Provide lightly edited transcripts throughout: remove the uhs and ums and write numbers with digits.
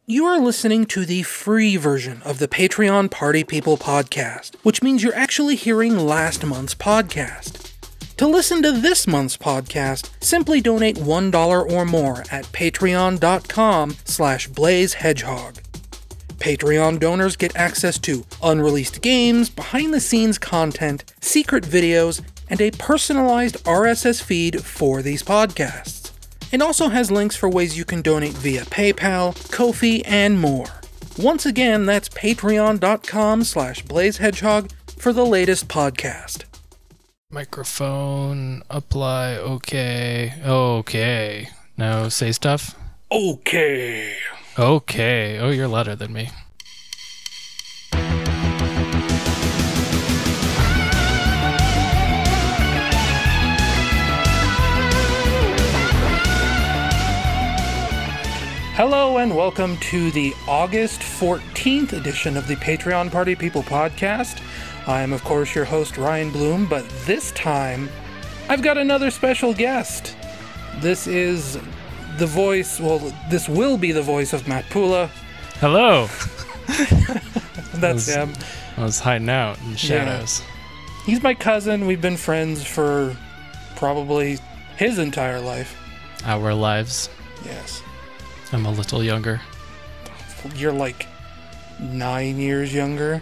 You are listening to the free version of the Patreon Party People podcast, which means you're actually hearing last month's podcast. To listen to this month's podcast, simply donate $1 or more at patreon.com/blazehedgehog. Patreon donors get access to unreleased games, behind-the-scenes content, secret videos, and a personalized RSS feed for these podcasts. It also has links for ways you can donate via PayPal, Ko-fi, and more. Once again, that's patreon.com/blazehedgehog for the latest podcast. Microphone, apply, okay. Okay. Now say stuff? Okay. Okay. Oh, you're louder than me. Hello and welcome to the August 14th edition of the Patreon Party People podcast. I am, of course, your host, Ryan Bloom, but this time, I've got another special guest. This is the voice, this will be the voice of Matt Pula. Hello! That's him. I was hiding out in the shadows. Yeah. He's my cousin. We've been friends for probably his entire life. Our lives. Yes. I'm a little younger. You're like 9 years younger?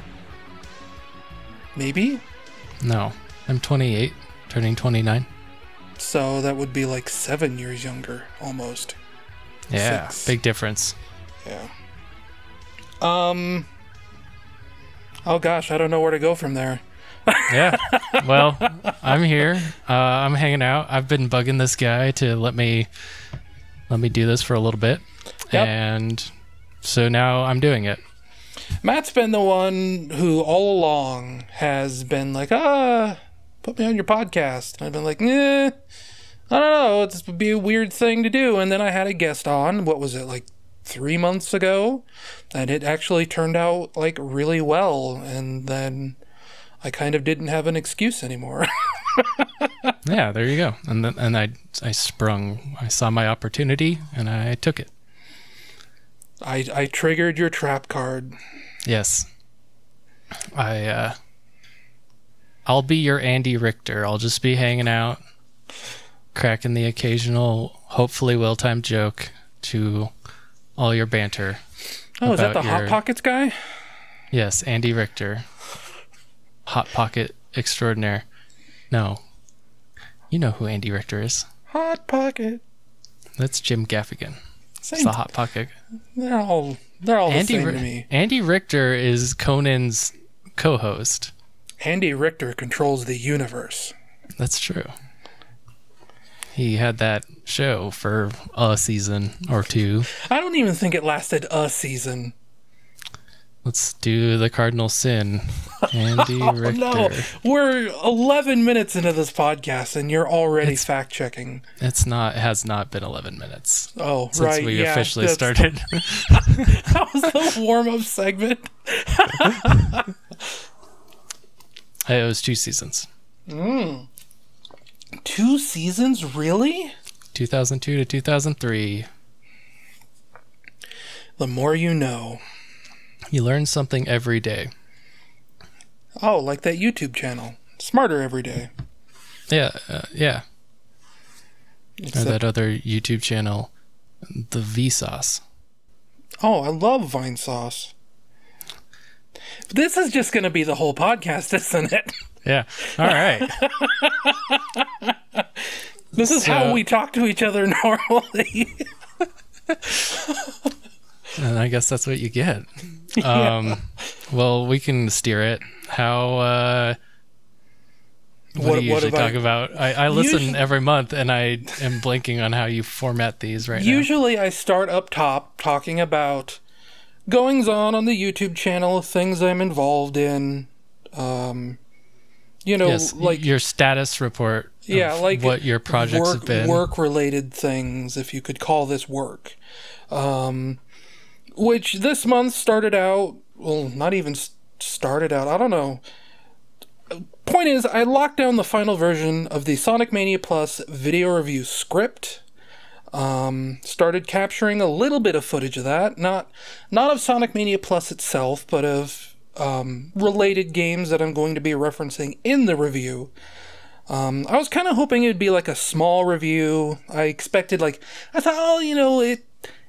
Maybe? No. I'm 28, turning 29. So that would be like 7 years younger, almost. Yeah, 6. Big difference. Yeah. Oh gosh, I don't know where to go from there. Yeah. Well, I'm here. I'm hanging out. I've been bugging this guy to let me do this for a little bit. Yep. And so now I'm doing it. Matt's been the one who all along has been like, put me on your podcast. And I've been like, I don't know, it's be a weird thing to do. And then I had a guest on, what was it, like 3 months ago? And it actually turned out like really well. And then I kind of didn't have an excuse anymore. Yeah, there you go. And then, I saw my opportunity and I took it. I triggered your trap card. Yes. I'll be your Andy Richter. I'll just be hanging out, cracking the occasional, hopefully well-timed joke to all your banter. Oh, is that the Hot Pockets guy? Yes, Andy Richter. Hot Pocket extraordinaire. No. You know who Andy Richter is. Hot Pocket. That's Jim Gaffigan. Same. It's the Hot Pocket. They're all the same to me. Andy Richter is Conan's co-host. Andy Richter controls the universe. That's true. He had that show for a season or two. I don't even think it lasted a season. Let's do the cardinal sin. Andy Richter. No, we're 11 minutes into this podcast and you're already fact-checking. It has not been 11 minutes. Oh, since right. we officially started. That was the warm-up segment. It was 2 seasons. 2 seasons? Really? 2002 to 2003. The more you know. You learn something every day. Oh, like that YouTube channel. Smarter every day. Yeah, yeah. Or that other YouTube channel, the Vsauce. Oh, I love Vine Sauce. This is just going to be the whole podcast, isn't it? Yeah. All right. This is how we talk to each other normally. And I guess that's what you get. Yeah. Well, we can steer it. How, what do you usually talk about? I listen every month, and I am blanking on how you format these right now. Usually I start up top talking about goings-on the YouTube channel, things I'm involved in, yes, like your status report of like what your projects have been. Work-related things, if you could call this work. Which this month started out, well, not even started out, I don't know. Point is, I locked down the final version of the Sonic Mania Plus video review script. Started capturing a little bit of footage of that, not of Sonic Mania Plus itself, but of related games that I'm going to be referencing in the review. I was kind of hoping it'd be like a small review. I expected I thought, oh, you know,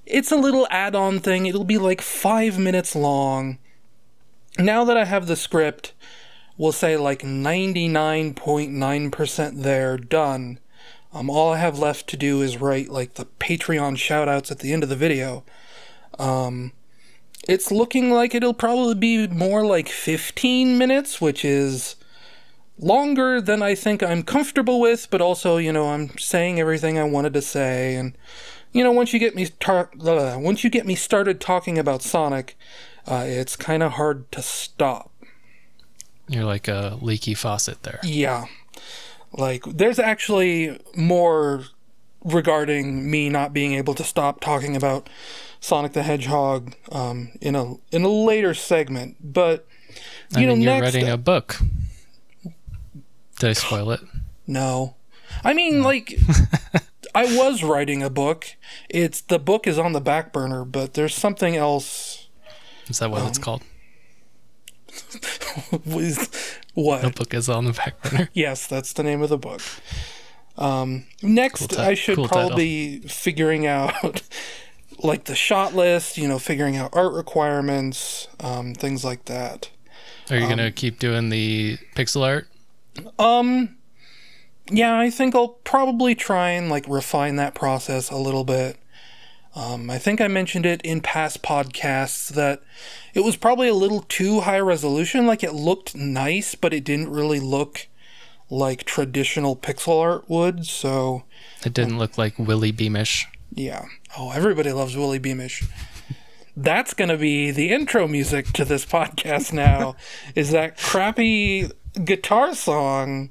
it's a little add-on thing. It'll be like 5 minutes long. Now that I have the script, we'll say like 99.9% there, done. All I have left to do is write like the Patreon shoutouts at the end of the video. It's looking like it'll probably be more like 15 minutes, which is longer than I think I'm comfortable with, but also, you know, I'm saying everything I wanted to say. And, you know, once you get me started talking about Sonic, it's kind of hard to stop. You're like a leaky faucet there. Yeah. Like, there's actually more regarding me not being able to stop talking about Sonic the Hedgehog in a later segment. But, you know, you're next, writing a book. Did I spoil it? No. I mean, like, I was writing a book. The book is on the back burner, but there's something else. Is that what it's called? What? The book is on the back burner. Yes, that's the name of the book. Next, I should probably be figuring out like the shot list, you know, figuring out art requirements, things like that. Are you gonna keep doing the pixel art? Yeah, I think I'll probably try and like refine that process a little bit. I think I mentioned it in past podcasts that it was probably a little too high resolution. Like, it looked nice, but it didn't really look like traditional pixel art would, so... It didn't look like Willy Beamish. Yeah. Oh, everybody loves Willy Beamish. That's gonna be the intro music to this podcast now, is that crappy guitar song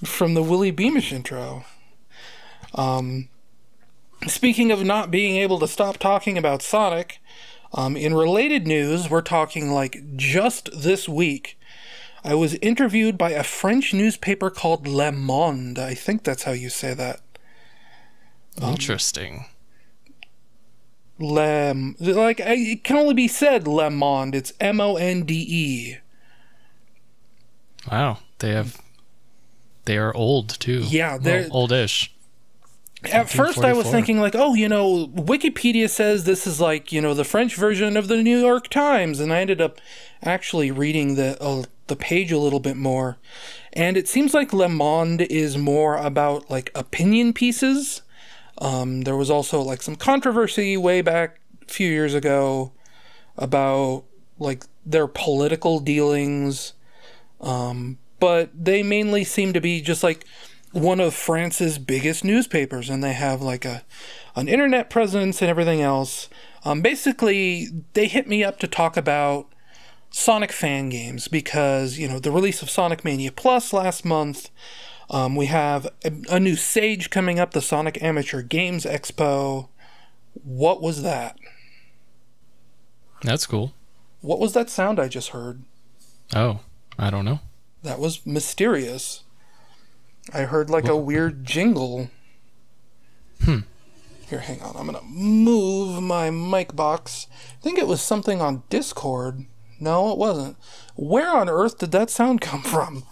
from the Willy Beamish intro. Speaking of not being able to stop talking about Sonic, in related news, we're talking like just this week, I was interviewed by a French newspaper called Le Monde. I think that's how you say that. Interesting. It can only be said Le Monde. It's M-O-N-D-E. Wow. They are old, too. Yeah, they're... Well, oldish. At first I was thinking like, oh, you know, Wikipedia says this is like, you know, the French version of the New York Times, and I ended up actually reading the page a little bit more, and it seems like Le Monde is more about like opinion pieces. There was also like some controversy way back a few years ago about like their political dealings, but they mainly seem to be just like one of France's biggest newspapers, and they have like an internet presence and everything else. Basically, they hit me up to talk about Sonic fan games because, you know, the release of Sonic Mania Plus last month. We have a new Sage coming up, the Sonic Amateur Games Expo. What was that? That's cool. What was that sound I just heard? Oh, I don't know. That was mysterious. I heard like a weird jingle. Here, hang on. I'm going to move my mic box. I think it was something on Discord. No, it wasn't. Where on earth did that sound come from?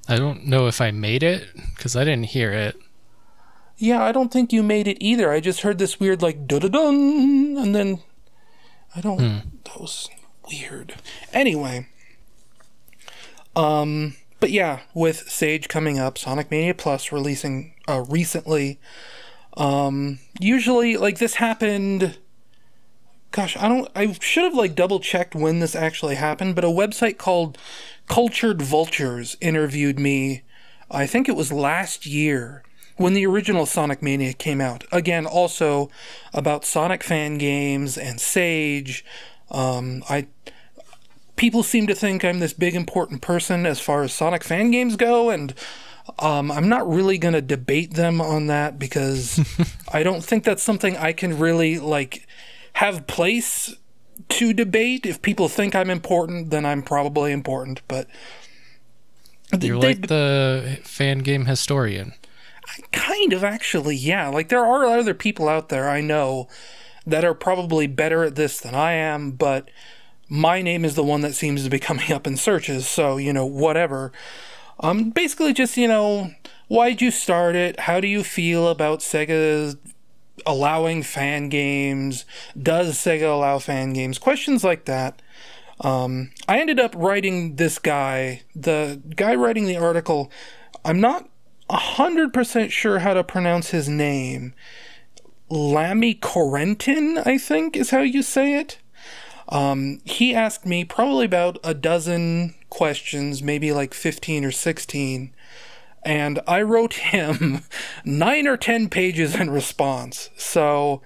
I don't know if I made it, because I didn't hear it. Yeah, I don't think you made it either. I just heard this weird like da-da-dun, and then I don't... That was weird. Anyway. But yeah, with Sage coming up, Sonic Mania Plus releasing recently, usually, like, this happened, gosh, I should have, like, double-checked when this actually happened, but a website called Cultured Vultures interviewed me, I think it was last year, when the original Sonic Mania came out. Again, also about Sonic fan games and Sage. People seem to think I'm this big important person as far as Sonic fan games go, and I'm not really going to debate them on that because I don't think that's something I can really like have place to debate. If people think I'm important, then I'm probably important, but you're like the fan game historian. Kind of, actually, yeah. Like, there are other people out there I know that are probably better at this than I am, but my name is the one that seems to be coming up in searches, so, whatever. Basically just, why'd you start it? How do you feel about Sega allowing fan games? Does Sega allow fan games? Questions like that. I ended up writing this guy. The guy writing the article, I'm not 100% sure how to pronounce his name. Lamy Corentin, I think, is how you say it. He asked me probably about a dozen questions, maybe like 15 or 16, and I wrote him 9 or 10 pages in response. So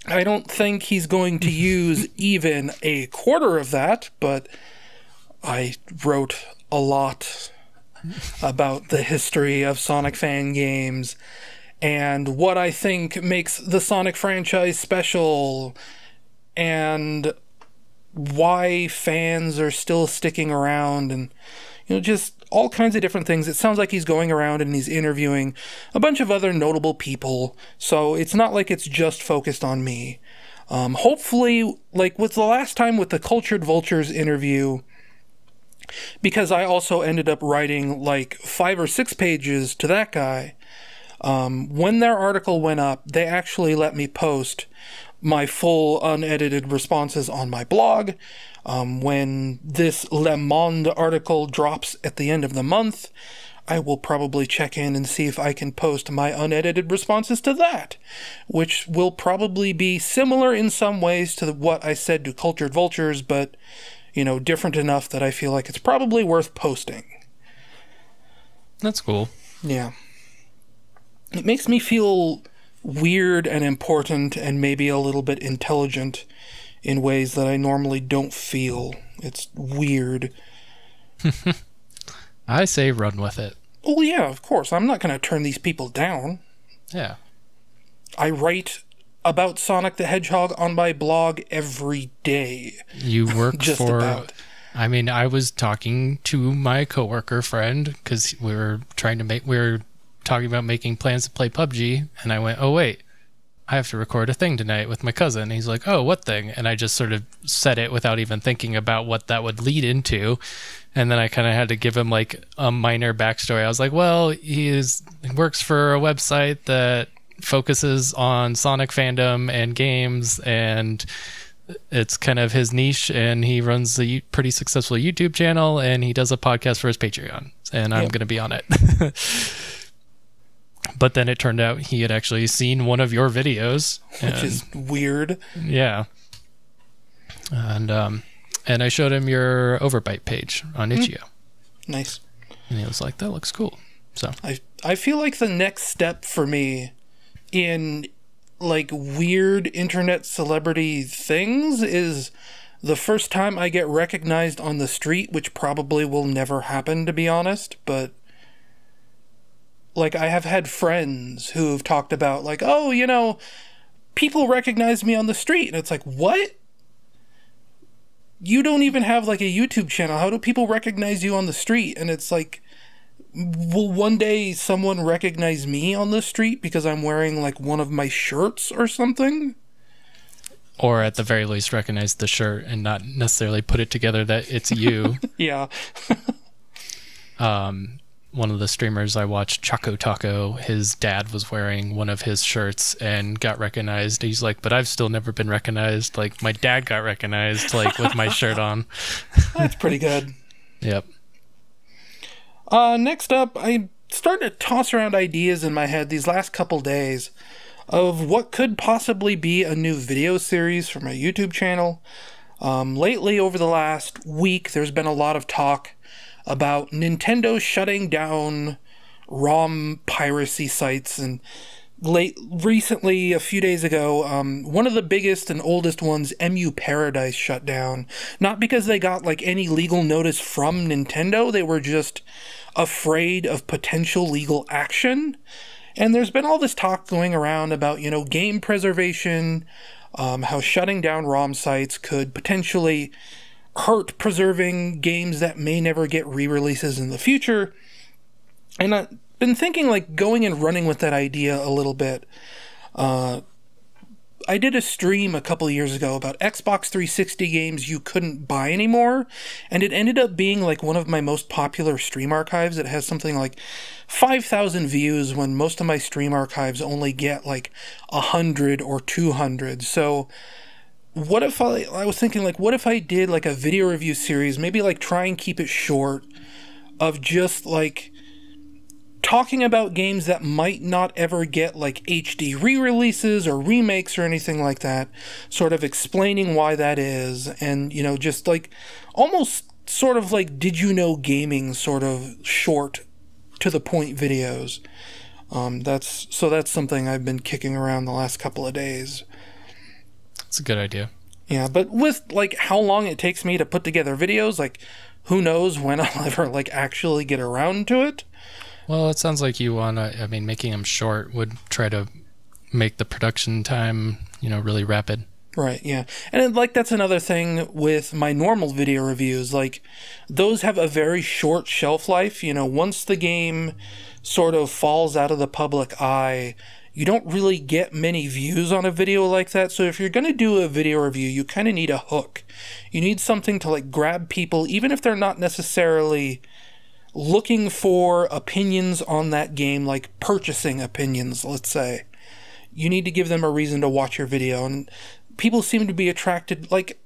I don't think he's going to use even a quarter of that, but I wrote a lot about the history of Sonic fan games and what I think makes the Sonic franchise special, and why fans are still sticking around, and just all kinds of different things. It sounds like he's going around and he's interviewing a bunch of other notable people, so it's not like it's just focused on me. Hopefully, like with the last time with the Cultured Vultures interview, because I also ended up writing like 5 or 6 pages to that guy, when their article went up, they actually let me post my full unedited responses on my blog. When this Le Monde article drops at the end of the month, I will probably check in and see if I can post my unedited responses to that, which will probably be similar in some ways to what I said to Cultured Vultures, but, different enough that I feel like it's probably worth posting. That's cool. Yeah. It makes me feel weird and important and maybe a little bit intelligent in ways that I normally don't feel. It's weird. I say run with it. Oh yeah, of course. I'm not going to turn these people down. Yeah. I write about Sonic the Hedgehog on my blog every day. You work Just for... about. I mean, I was talking to my coworker friend because we were talking about making plans to play PUBG, and I went, oh wait, I have to record a thing tonight with my cousin. And he's like, oh, what thing? And I just sort of said it without even thinking about what that would lead into. And then I kind of had to give him like a minor backstory. I was like, well, he works for a website that focuses on Sonic fandom and games, and it's kind of his niche, and he runs a pretty successful YouTube channel, and he does a podcast for his Patreon, and I'm going to be on it. But then it turned out he had actually seen one of your videos, which is weird. Yeah. And I showed him your Overbite page on Itch.io. Nice. And he was like, that looks cool. So I feel like the next step for me in like weird internet celebrity things is the first time I get recognized on the street, which probably will never happen, to be honest, but like, I have had friends who have talked about, like, oh, people recognize me on the street. And it's like, what? You don't even have, like, a YouTube channel. How do people recognize you on the street? And it's like, will one day someone recognize me on the street because I'm wearing, like, one of my shirts or something? Or at the very least recognize the shirt and not necessarily put it together that it's you. Yeah. One of the streamers I watched, Choco Taco, his dad was wearing one of his shirts and got recognized. He's like, but I've still never been recognized. Like, my dad got recognized, like, with my shirt on. That's pretty good. Yep. Next up, I started to toss around ideas in my head these last couple days of what could possibly be a new video series for my YouTube channel. Lately, over the last week, there's been a lot of talk about Nintendo shutting down ROM piracy sites, and recently, a few days ago, one of the biggest and oldest ones, MU Paradise, shut down. Not because they got like any legal notice from Nintendo, they were just afraid of potential legal action. And there's been all this talk going around about, game preservation, how shutting down ROM sites could potentially hurt preserving games that may never get re-releases in the future. And been thinking, like, going and running with that idea a little bit. I did a stream a couple of years ago about Xbox 360 games you couldn't buy anymore, and it ended up being like one of my most popular stream archives. It has something like 5,000 views when most of my stream archives only get like 100 or 200. So what if I was thinking, like, what if I did like a video review series, maybe like try and keep it short, of just like talking about games that might not ever get like HD re-releases or remakes or anything like that, sort of explaining why that is, and, you know, just like almost sort of like Did You Know Gaming sort of short to the point videos. That's something I've been kicking around the last couple of days. It's a good idea. Yeah, but with like how long it takes me to put together videos, like who knows when I'll ever like actually get around to it. Well, it sounds like you want to, I mean, making them short would try to make the production time, you know, really rapid. Right, yeah. And like that's another thing with my normal video reviews. Like those have a very short shelf life. You know, once the game sort of falls out of the public eye, you don't really get many views on a video like that. So if you're going to do a video review, you kind of need a hook. You need something to like grab people, even if they're not necessarily looking for opinions on that game, like purchasing opinions, let's say. You need to give them a reason to watch your video, and people seem to be attracted, like,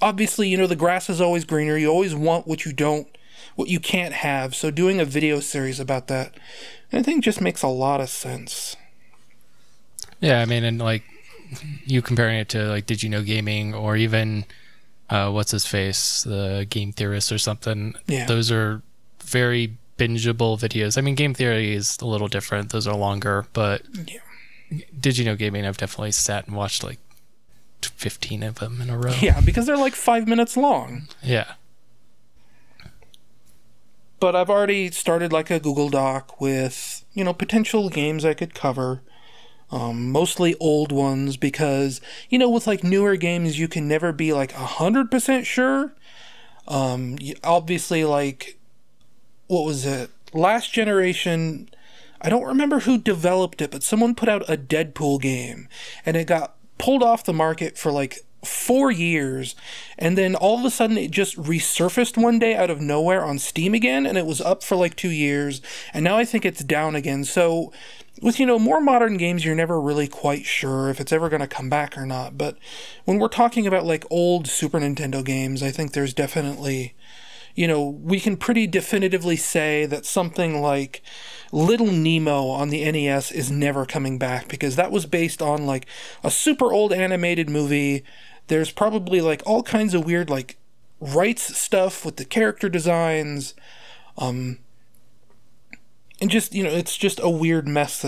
obviously, you know, the grass is always greener. You always want what you can't have, so doing a video series about that, I think, just makes a lot of sense. Yeah, I mean, and like, you comparing it to, like, Did You Know Gaming, or even what's his face, the Game Theorist or something. Yeah. Those are very bingeable videos. I mean, Game Theory is a little different. Those are longer, but yeah. Did You Know Gaming, I've definitely sat and watched like 15 of them in a row. Yeah, because they're like 5 minutes long. Yeah. But I've already started like a Google Doc with, you know, potential games I could cover. Mostly old ones, because, you know, with like newer games, you can never be like 100% sure. Obviously, like, what was it? Last Generation, I don't remember who developed it, but someone put out a Deadpool game, and it got pulled off the market for like 4 years, and then all of a sudden it just resurfaced one day out of nowhere on Steam again, and it was up for like 2 years, and now I think it's down again. So with, you know, more modern games, you're never really quite sure if it's ever going to come back or not. But when we're talking about like old Super Nintendo games, I think there's definitely, you know, we can pretty definitively say that something like Little Nemo on the NES is never coming back, because that was based on like a super old animated movie. There's probably like all kinds of weird like rights stuff with the character designs, and just, you know, it's just a weird mess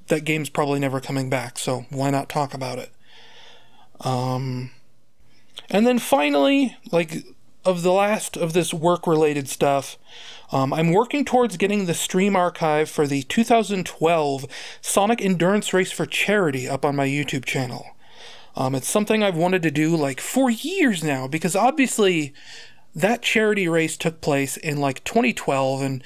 that game's probably never coming back, so why not talk about it? And then finally, like, of the last of this work-related stuff, I'm working towards getting the stream archive for the 2012 Sonic Endurance Race for Charity up on my YouTube channel. It's something I've wanted to do, like, for years now, because obviously that charity race took place in like 2012, and,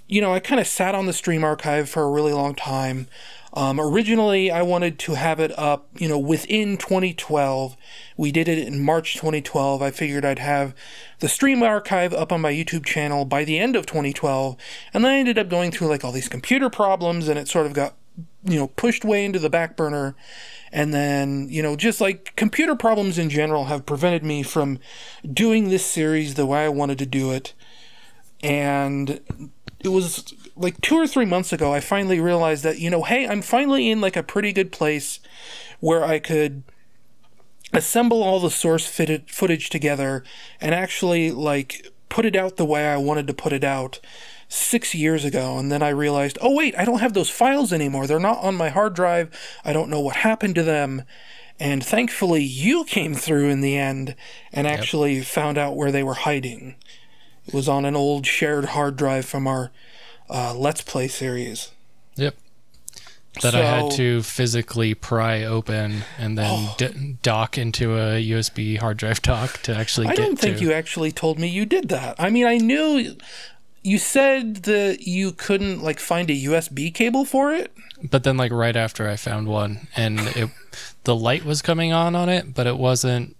you know, I kind of sat on the stream archive for a really long time. Originally, I wanted to have it up, you know, within 2012. We did it in March 2012. I figured I'd have the stream archive up on my YouTube channel by the end of 2012, and then I ended up going through like all these computer problems, and it sort of got, you know, pushed way into the back burner. And then, you know, just like computer problems in general have prevented me from doing this series the way I wanted to do it. And it was like 2 or 3 months ago, I finally realized that, you know, hey, I'm finally in like a pretty good place where I could assemble all the source footage together and actually like put it out the way I wanted to put it out 6 years ago. And then I realized, oh wait, I don't have those files anymore. They're not on my hard drive. I don't know what happened to them. And thankfully you came through in the end and actually found out where they were hiding. It was on an old shared hard drive from our Let's Play series. Yep. That I had to physically pry open and then dock into a USB hard drive dock to actually get to. I don't think you actually told me you did that. I mean, I knew You said that you couldn't like find a USB cable for it? But then like right after I found one, and the light was coming on it, but it wasn't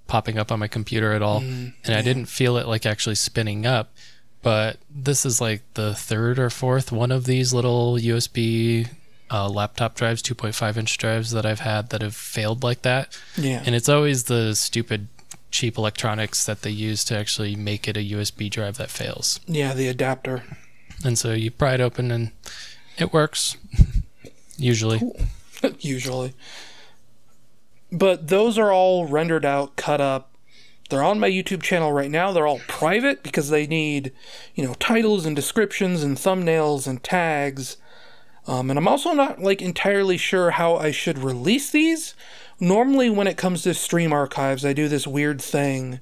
popping up on my computer at all. And I didn't feel it like actually spinning up. But this is like the third or fourth one of these little USB laptop drives, 2.5-inch drives that I've had that have failed like that. Yeah. And it's always the stupid cheap electronics that they use to actually make it a USB drive that fails. Yeah, the adapter. And so you pry it open and it works. Usually. Cool. Usually. But those are all rendered out, cut up. They're on my YouTube channel right now. They're all private because they need, titles and descriptions and thumbnails and tags. And I'm also not like entirely sure how I should release these. Normally when it comes to stream archives, I do this weird thing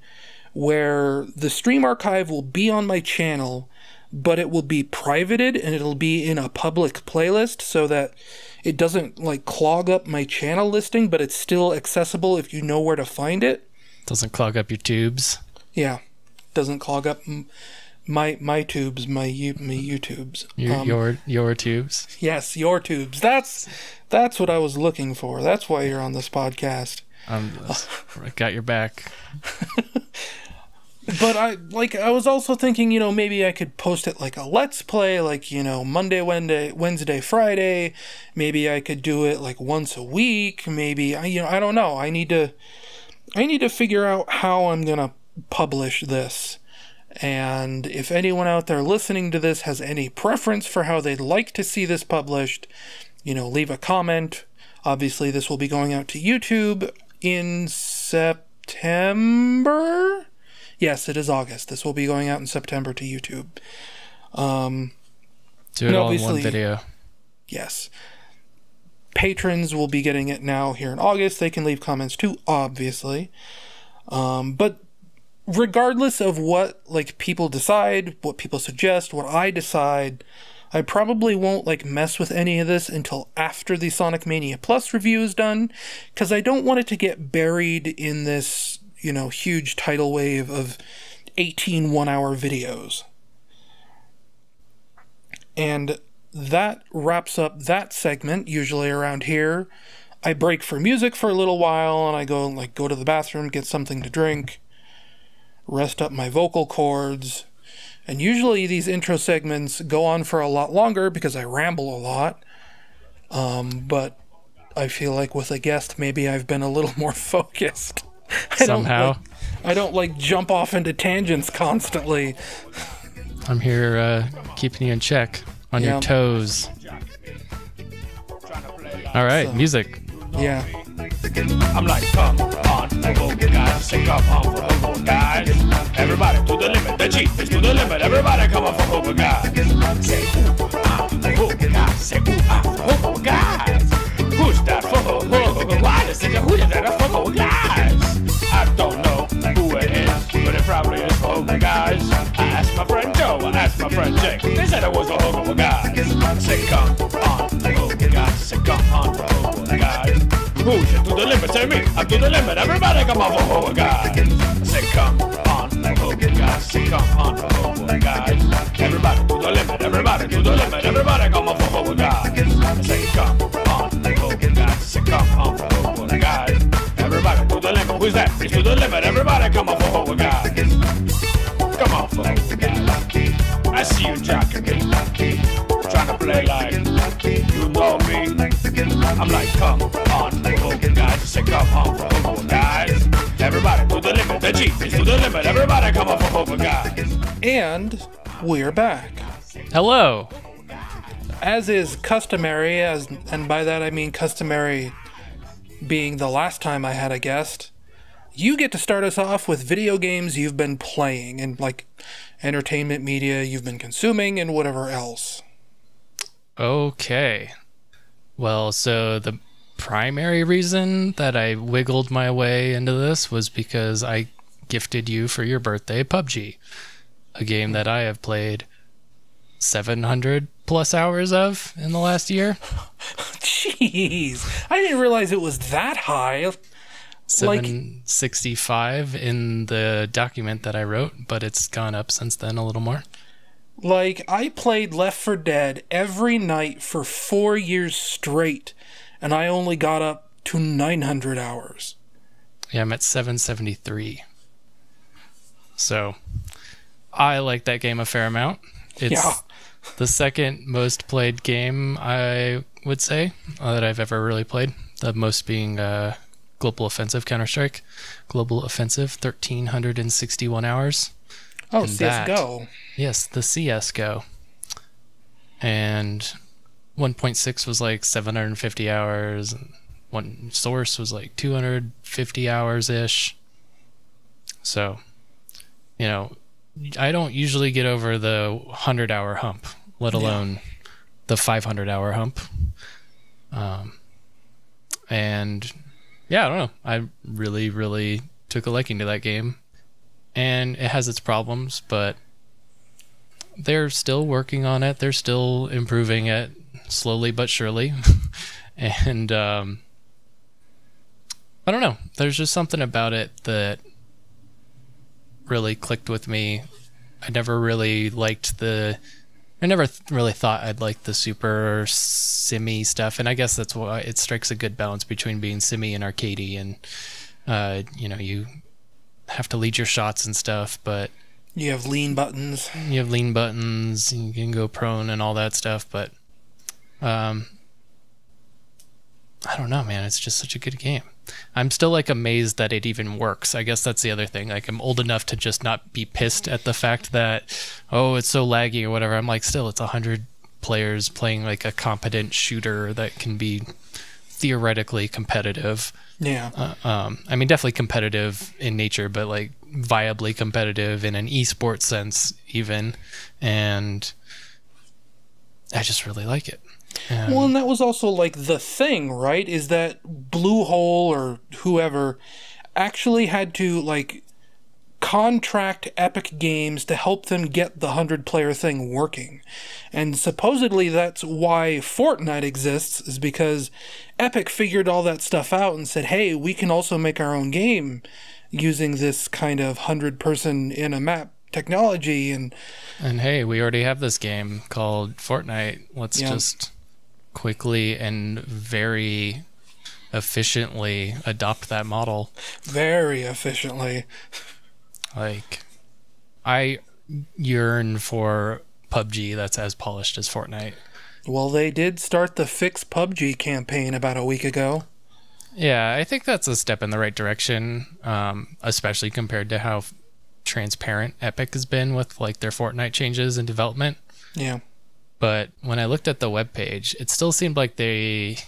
where the stream archive will be on my channel, but it will be privated and it'll be in a public playlist so that it doesn't like clog up my channel listing, but it's still accessible if you know where to find it. Doesn't clog up your tubes. Yeah, doesn't clog up my tubes, my YouTubes. Your tubes. Yes, your tubes. That's what I was looking for. That's why you're on this podcast. I got your back. But I was also thinking, maybe I could post it like a Let's Play, like, Monday, Wednesday, Friday. Maybe I could do it like once a week. Maybe, I don't know. I need to figure out how I'm going to publish this. And if anyone out there listening to this has any preference for how they'd like to see this published, leave a comment. Obviously, this will be going out to YouTube in September. Yes, it is August. This will be going out in September to YouTube. Do it all in one video. Yes. Patrons will be getting it now here in August. They can leave comments too, obviously. But regardless of what people decide, what people suggest, what I decide, I probably won't mess with any of this until after the Sonic Mania Plus review is done, because I don't want it to get buried in this huge tidal wave of 18 one-hour videos. And that wraps up that segment. Usually around here, I break for music for a little while, and I go to the bathroom, get something to drink, rest up my vocal cords. And usually these intro segments go on for a lot longer because I ramble a lot. But I feel like with a guest, maybe I've been a little more focused. Somehow. I don't jump off into tangents constantly. I'm here keeping you in check, on your toes. All right, music. Yeah. I'm like, come on, guys, say come on, guys. Everybody to the limit, the Jeep is to the limit. Everybody come on for guys. Say guys, say for guys. Who's that for? Why is it who is that for guys? I don't know who it is, but it probably is for guys. I asked my friend Joe, I asked my friend Jake. They said it was for guys. Say come on, guys, say come on for guys. Who's it to the limit? Say me, I'm to the limit. Everybody come on for guys. Say come on, guys. Say come on for guys. Everybody to the limit. Everybody to the limit. Everybody come on for guys. Say come on, guys. Say come on for guys. Everybody to the limit. Who's that? It's to the limit. Everybody come on for guys. Come on for guys. I see you jocking me, trying to play like you know me. I'm like, come on, guys. Say come on for guys. Everybody to the limit. The Jeep is to the limit. Everybody come on for guys. And we're back. Hello. As is customary, and by that I mean customary being the last time I had a guest, you get to start us off with video games you've been playing and entertainment media you've been consuming and whatever else. Okay. Well, so the primary reason that I wiggled my way into this was because I gifted you for your birthday PUBG, a game that I have played 700 plus hours of in the last year. Jeez, I didn't realize it was that high. 765 in the document that I wrote, but it's gone up since then a little more. Like, I played Left 4 Dead every night for 4 years straight, and I only got up to 900 hours. Yeah, I'm at 773. So, I like that game a fair amount. It's the second most played game, I would say, that I've ever really played. The most being Global Offensive Counter-Strike. Global Offensive, 1,361 hours. Oh, and CSGO. Yes, the CSGO. And 1.6 was like 750 hours. One Source was like 250 hours-ish. So, you know, I don't usually get over the 100-hour hump, let alone the 500-hour hump. And yeah, I don't know. I really, really took a liking to that game. And it has its problems, but they're still working on it. They're still improving it slowly but surely. And I don't know. There's just something about it that really clicked with me. I never really liked I never really thought I'd like the super simmy stuff, and I guess that's why it strikes a good balance between being simmy and arcadey, and you know, you have to lead your shots and stuff, but you have lean buttons. You can go prone and all that stuff, but I don't know, man. It's just such a good game. I'm still like amazed that it even works. I guess that's the other thing. Like, I'm old enough to just not be pissed at the fact that, oh, it's so laggy or whatever. I'm like, still, it's 100 players playing like a competent shooter that can be theoretically competitive. Yeah. I mean, definitely competitive in nature, but like viably competitive in an esports sense even. And I just really like it. Well, and that was also like the thing, right? Is that Bluehole or whoever actually had to like contract Epic Games to help them get the 100-player thing working. And supposedly that's why Fortnite exists, is because Epic figured all that stuff out and said, hey, we can also make our own game using this kind of 100-person in a map technology. And hey, we already have this game called Fortnite. Let's just quickly and very efficiently adopt that model. Very efficiently. Like, I yearn for PUBG that's as polished as Fortnite. Well, they did start the Fix PUBG campaign about a week ago. Yeah, I think that's a step in the right direction, especially compared to how transparent Epic has been with like their Fortnite changes and development. Yeah. But when I looked at the webpage, it still seemed like it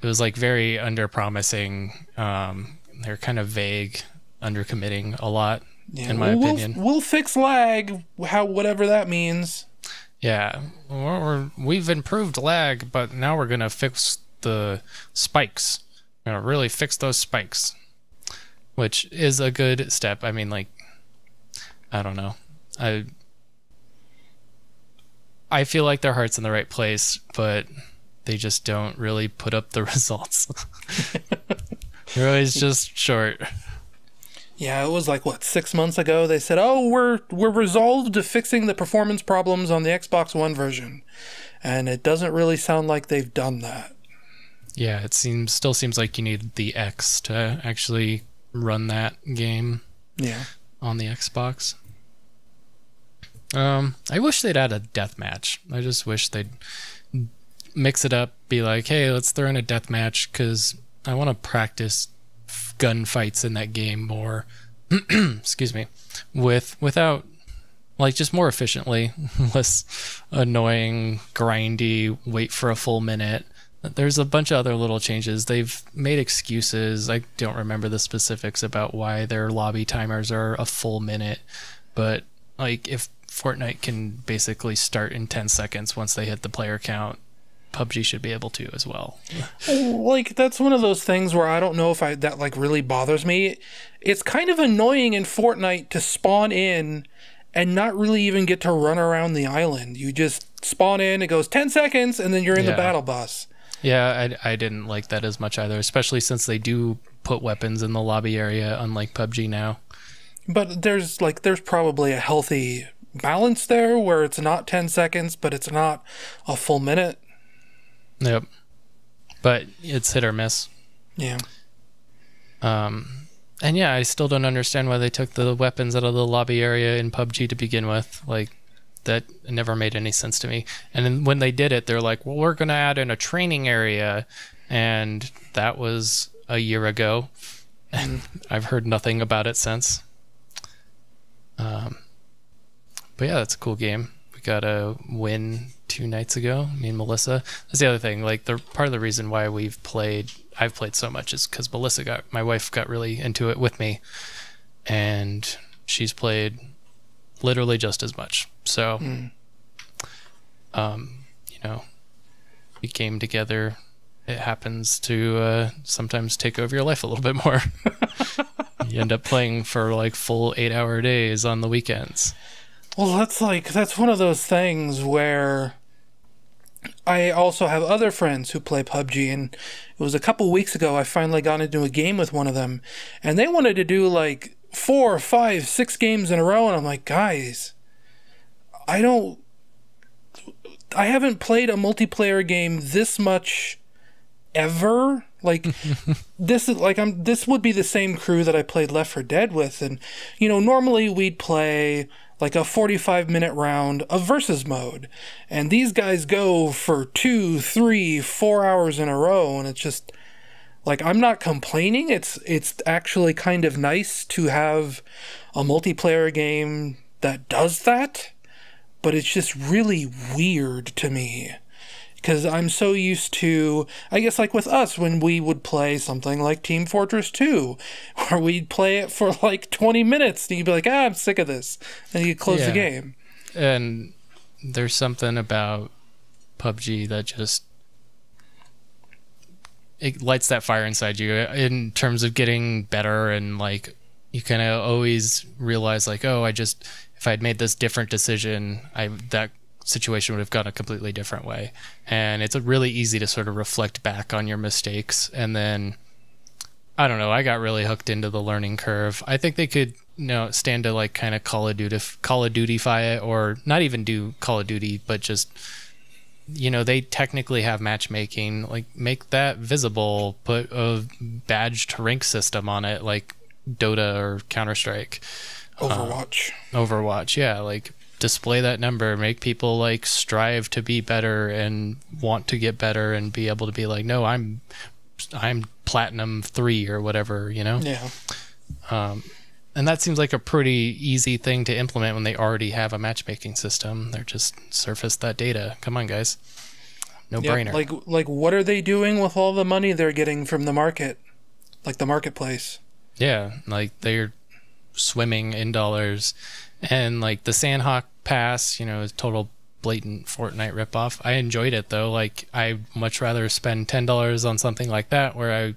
was like very under-promising. They're kind of vague, under-committing a lot, in my opinion. We'll fix lag, whatever that means. Yeah, we've improved lag, but now we're going to fix the spikes. We're going to really fix those spikes, which is a good step. I mean, like, I don't know. I feel like their heart's in the right place, but they just don't really put up the results. They're always just short. Yeah, it was like, 6 months ago they said, oh, we're resolved to fixing the performance problems on the Xbox One version. And it doesn't really sound like they've done that. Yeah, it still seems like you need the X to actually run that game on the Xbox. I wish they'd add a deathmatch. I just wish they'd mix it up, be like, hey, let's throw in a deathmatch, because I want to practice gunfights in that game more. Excuse me. Without, like, just more efficiently, less annoying, grindy, wait for a full minute. There's a bunch of other little changes. They've made excuses. I don't remember the specifics about why their lobby timers are a full minute, but like, if Fortnite can basically start in 10 seconds once they hit the player count, PUBG should be able to as well. Like, that's one of those things where I don't know if that like really bothers me. It's kind of annoying in Fortnite to spawn in and not really even get to run around the island. You just spawn in, it goes 10 seconds, and then you're in the battle bus. Yeah, I didn't like that as much either, especially since they do put weapons in the lobby area, unlike PUBG now. But there's probably a healthy balance there where it's not 10 seconds, but it's not a full minute. Yep. But it's hit or miss. Yeah. And yeah, I still don't understand why they took the weapons out of the lobby area in PUBG to begin with. Like, that never made any sense to me. And then when they did it, they're like, well, we're going to add in a training area. And that was a year ago. And I've heard nothing about it since. But yeah, that's a cool game. We got a win 2 nights ago, me and Melissa. That's the other thing. Like, part of the reason why I've played so much is because my wife got really into it with me, and she's played literally just as much. So, you know, we came together. It happens to sometimes take over your life a little bit more. You end up playing for like full 8-hour days on the weekends. Well, that's one of those things where I also have other friends who play PUBG, and it was a couple weeks ago I finally got into a game with one of them, and they wanted to do like 4, 5, 6 games in a row, and I'm like, guys, I haven't played a multiplayer game this much ever. Like, this would be the same crew that I played Left 4 Dead with, and you know, normally we'd play like a 45-minute round of versus mode, and these guys go for 2, 3, 4 hours in a row, and it's just like, I'm not complaining. It's actually kind of nice to have a multiplayer game that does that, but it's just really weird to me. Because I'm so used to, I guess, like with us, when we would play something like Team Fortress 2, where we'd play it for like 20 minutes, and you'd be like, I'm sick of this. And you'd close the game. And there's something about PUBG that just, it lights that fire inside you in terms of getting better, and like, you kind of always realize like, oh, if I'd made this different decision, that situation would have gone a completely different way. And it's really easy to sort of reflect back on your mistakes, and then I don't know, I got really hooked into the learning curve. I think they could, you know, stand to like kind of Call of Duty-fy it, or not even do Call of Duty, but just, you know, they technically have matchmaking, like make that visible, put a badged rank system on it like Dota or Counter-Strike. Overwatch, yeah, like display that number, make people like strive to be better and want to get better and be able to be like, no, I'm platinum 3 or whatever, you know? Yeah. And that seems like a pretty easy thing to implement when they already have a matchmaking system. They're just surface that data. Come on, guys. No brainer. Like what are they doing with all the money they're getting from the market? Like the marketplace. Yeah, like they're swimming in dollars. And like the Sandhawk Pass, you know, is total blatant Fortnite ripoff. I enjoyed it though. Like, I'd much rather spend $10 on something like that where I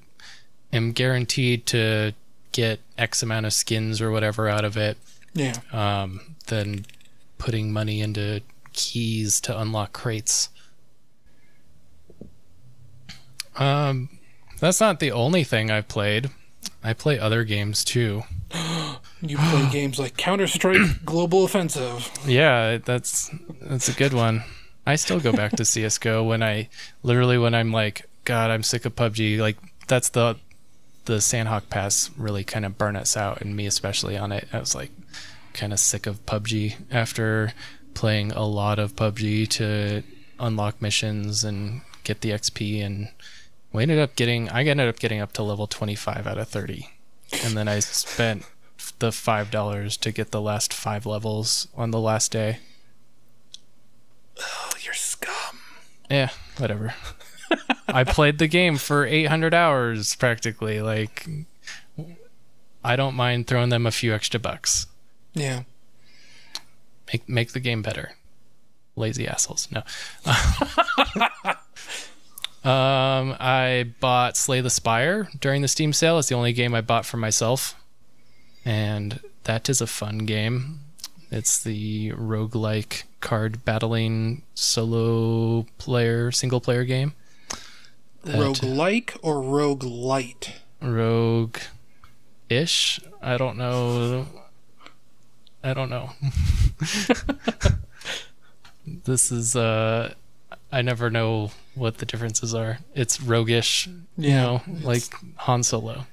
am guaranteed to get X amount of skins or whatever out of it. Yeah. Than putting money into keys to unlock crates. That's not the only thing I've played. I play other games too. You play games like Counter-Strike Global Offensive. Yeah, that's a good one. I still go back to CSGO when I'm like, God, I'm sick of PUBG. Like, that's the Sandhawk Pass really kind of burn us out, and me especially on it. I was like kind of sick of PUBG after playing a lot of PUBG to unlock missions and get the XP, and I ended up getting up to level 25 out of 30. And then I spent the $5 to get the last 5 levels on the last day. Oh, you're scum. Yeah, whatever. I played the game for 800 hours practically. Like, I don't mind throwing them a few extra bucks. Yeah. Make the game better. Lazy assholes. No. I bought Slay the Spire during the Steam sale. It's the only game I bought for myself. And that is a fun game. It's the roguelike card battling single player game. Roguelike or roguelite? Roguelike. ish. I don't know. This is I never know what the differences are. It's roguish, you know, like Han Solo.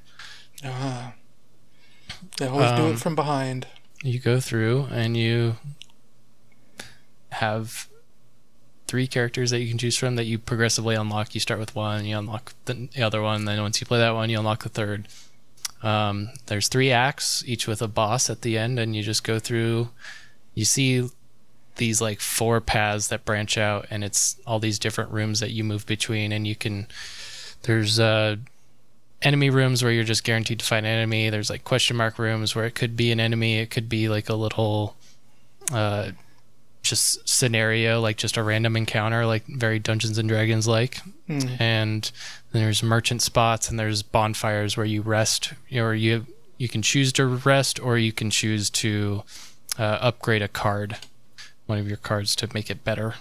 They always do it from behind. You go through and you have 3 characters that you can choose from that you progressively unlock. You start with one, you unlock the other one, then once you play that one, you unlock the third. There's 3 acts, each with a boss at the end, and you just go through. You see these like 4 paths that branch out, and it's all these different rooms that you move between, and you can. There's enemy rooms where you're just guaranteed to find an enemy. There's like question mark rooms where it could be an enemy, it could be like a little just scenario, like just a random encounter, like very Dungeons and Dragons like. And then there's merchant spots, and there's bonfires where you rest, or you can choose to rest, or you can choose to upgrade a card, one of your cards, to make it better.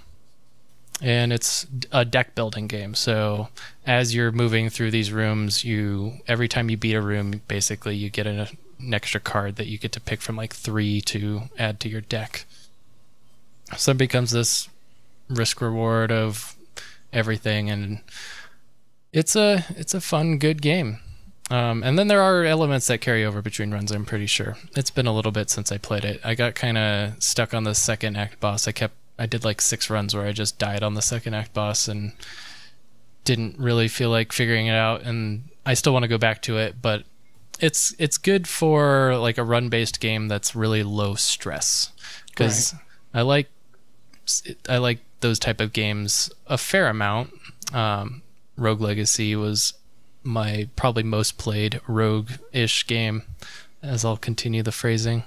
And it's a deck building game, so as you're moving through these rooms, every time you beat a room, basically you get an extra card that you get to pick from, like 3 to add to your deck. So it becomes this risk reward of everything, and it's a fun, good game. And then there are elements that carry over between runs, I'm pretty sure. It's been a little bit since I played it. I got kind of stuck on the second act boss. I did like 6 runs where I just died on the second act boss and didn't really feel like figuring it out, and I still want to go back to it, but it's good for like a run-based game that's really low stress, because I like those type of games a fair amount. Rogue Legacy was my probably most played rogue-ish game, as I'll continue the phrasing.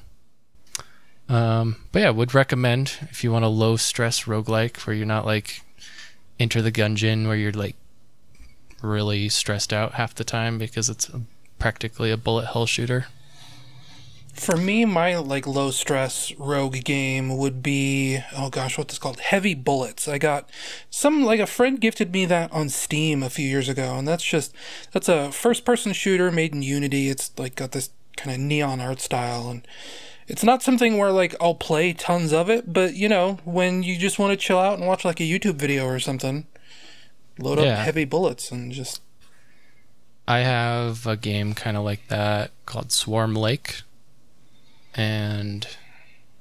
But yeah, would recommend if you want a low stress roguelike where you're not like Enter the Gungeon where you're like really stressed out half the time because it's practically a bullet hell shooter. For me, my like low stress rogue game would be, oh gosh, what's this called? Heavy Bullets. I got a friend gifted me that on Steam a few years ago, and that's a first person shooter made in Unity. It's like got this kind of neon art style, and it's not something where like I'll play tons of it, but you know, when you just want to chill out and watch like a YouTube video or something, load up Heavy Bullets and just. I have a game kind of like that called Swarm Lake, and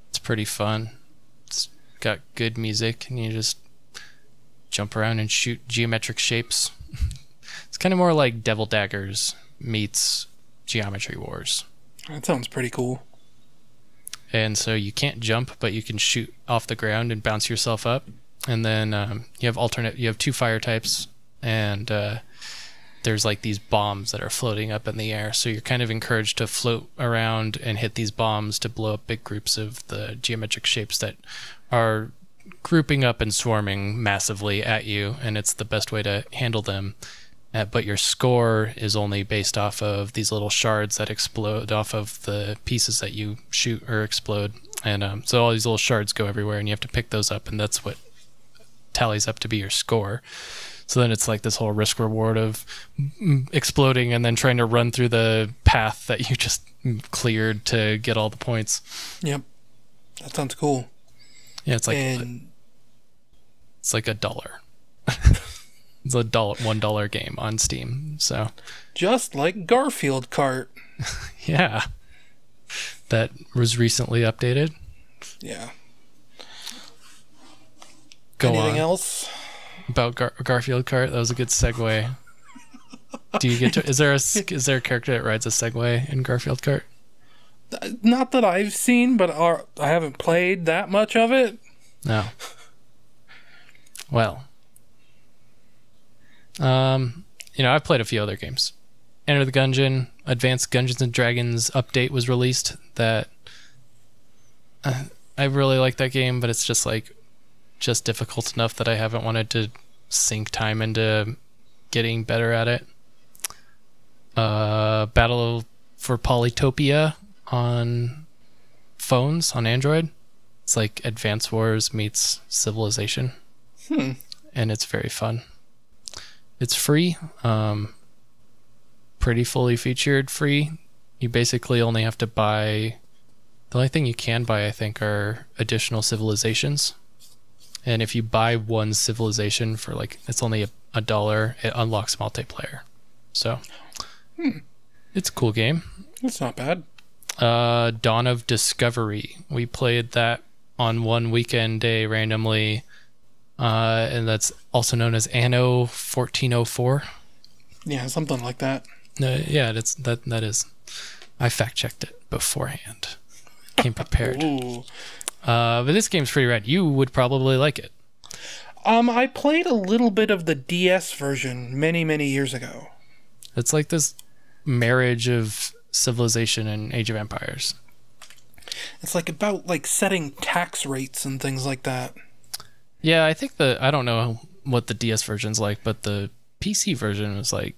it's pretty fun. It's got good music, and you just jump around and shoot geometric shapes. It's kind of more like Devil Daggers meets Geometry Wars. That sounds pretty cool. And so you can't jump, but you can shoot off the ground and bounce yourself up. And then you have 2 fire types, and there's like these bombs that are floating up in the air. So you're kind of encouraged to float around and hit these bombs to blow up big groups of the geometric shapes that are grouping up and swarming massively at you. And it's the best way to handle them. But your score is only based off of these little shards that explode off of the pieces that you shoot or explode. And so all these little shards go everywhere, and you have to pick those up, and that's what tallies up to be your score. So then it's like this whole risk reward of exploding and then trying to run through the path that you just cleared to get all the points. Yep. That sounds cool. Yeah, it's like it's like $1. It's a $1 game on Steam. So just like Garfield Kart. Yeah. That was recently updated. Yeah. Anything else? About Garfield Kart? That was a good segue. Do you get to? Is there a character that rides a Segway in Garfield Kart? Not that I've seen, but I haven't played that much of it. No. Well, I've played a few other games. Enter the Gungeon, Advanced Dungeons and Dragons update was released. That I really like that game, but it's just difficult enough that I haven't wanted to sink time into getting better at it. Battle for Polytopia on phones, on Android. It's like Advance Wars meets Civilization. And it's very fun. It's free. Pretty fully featured free. You basically only have to buy... The only thing you can buy, I think, are additional civilizations. And if you buy one civilization for, like, it's only $1, it unlocks multiplayer. So, it's a cool game. That's not bad. Dawn of Discovery. We played that on one weekend day randomly. And that's also known as Anno 1404. Yeah, something like that. Yeah, that is. I fact-checked it beforehand. Came prepared. Ooh. But this game's pretty rad. You would probably like it. I played a little bit of the DS version many years ago. It's like this marriage of Civilization and Age of Empires. It's like about like setting tax rates and things like that. Yeah, I think I don't know what the DS version's like, but the PC version was like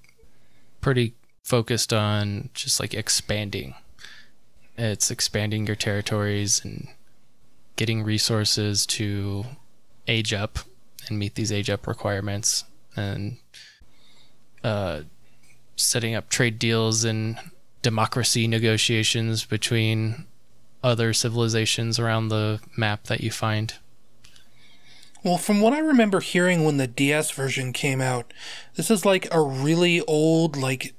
pretty focused on just like expanding. It's expanding your territories and getting resources to age up and meet these age up requirements, and setting up trade deals and democracy negotiations between other civilizations around the map that you find. Well, from what I remember hearing when the DS version came out, this is like a really old, like,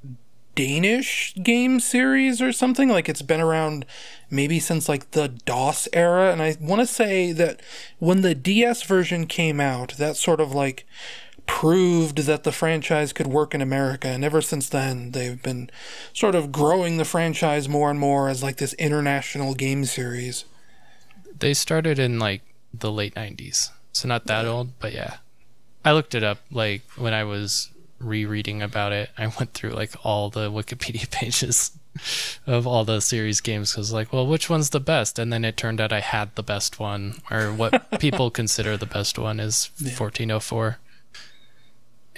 Danish game series or something. Like, it's been around maybe since, like, the DOS era. And I want to say that when the DS version came out, that sort of, like, proved that the franchise could work in America. And ever since then, they've been sort of growing the franchise more and more as, like, this international game series. They started in, like, the late 90s. So not that old, but yeah. I looked it up, like, when I was rereading about it. I went through, like, all the Wikipedia pages of all the series games, because, like, well, which one's the best? And then it turned out I had the best one, or what people consider the best one is 1404.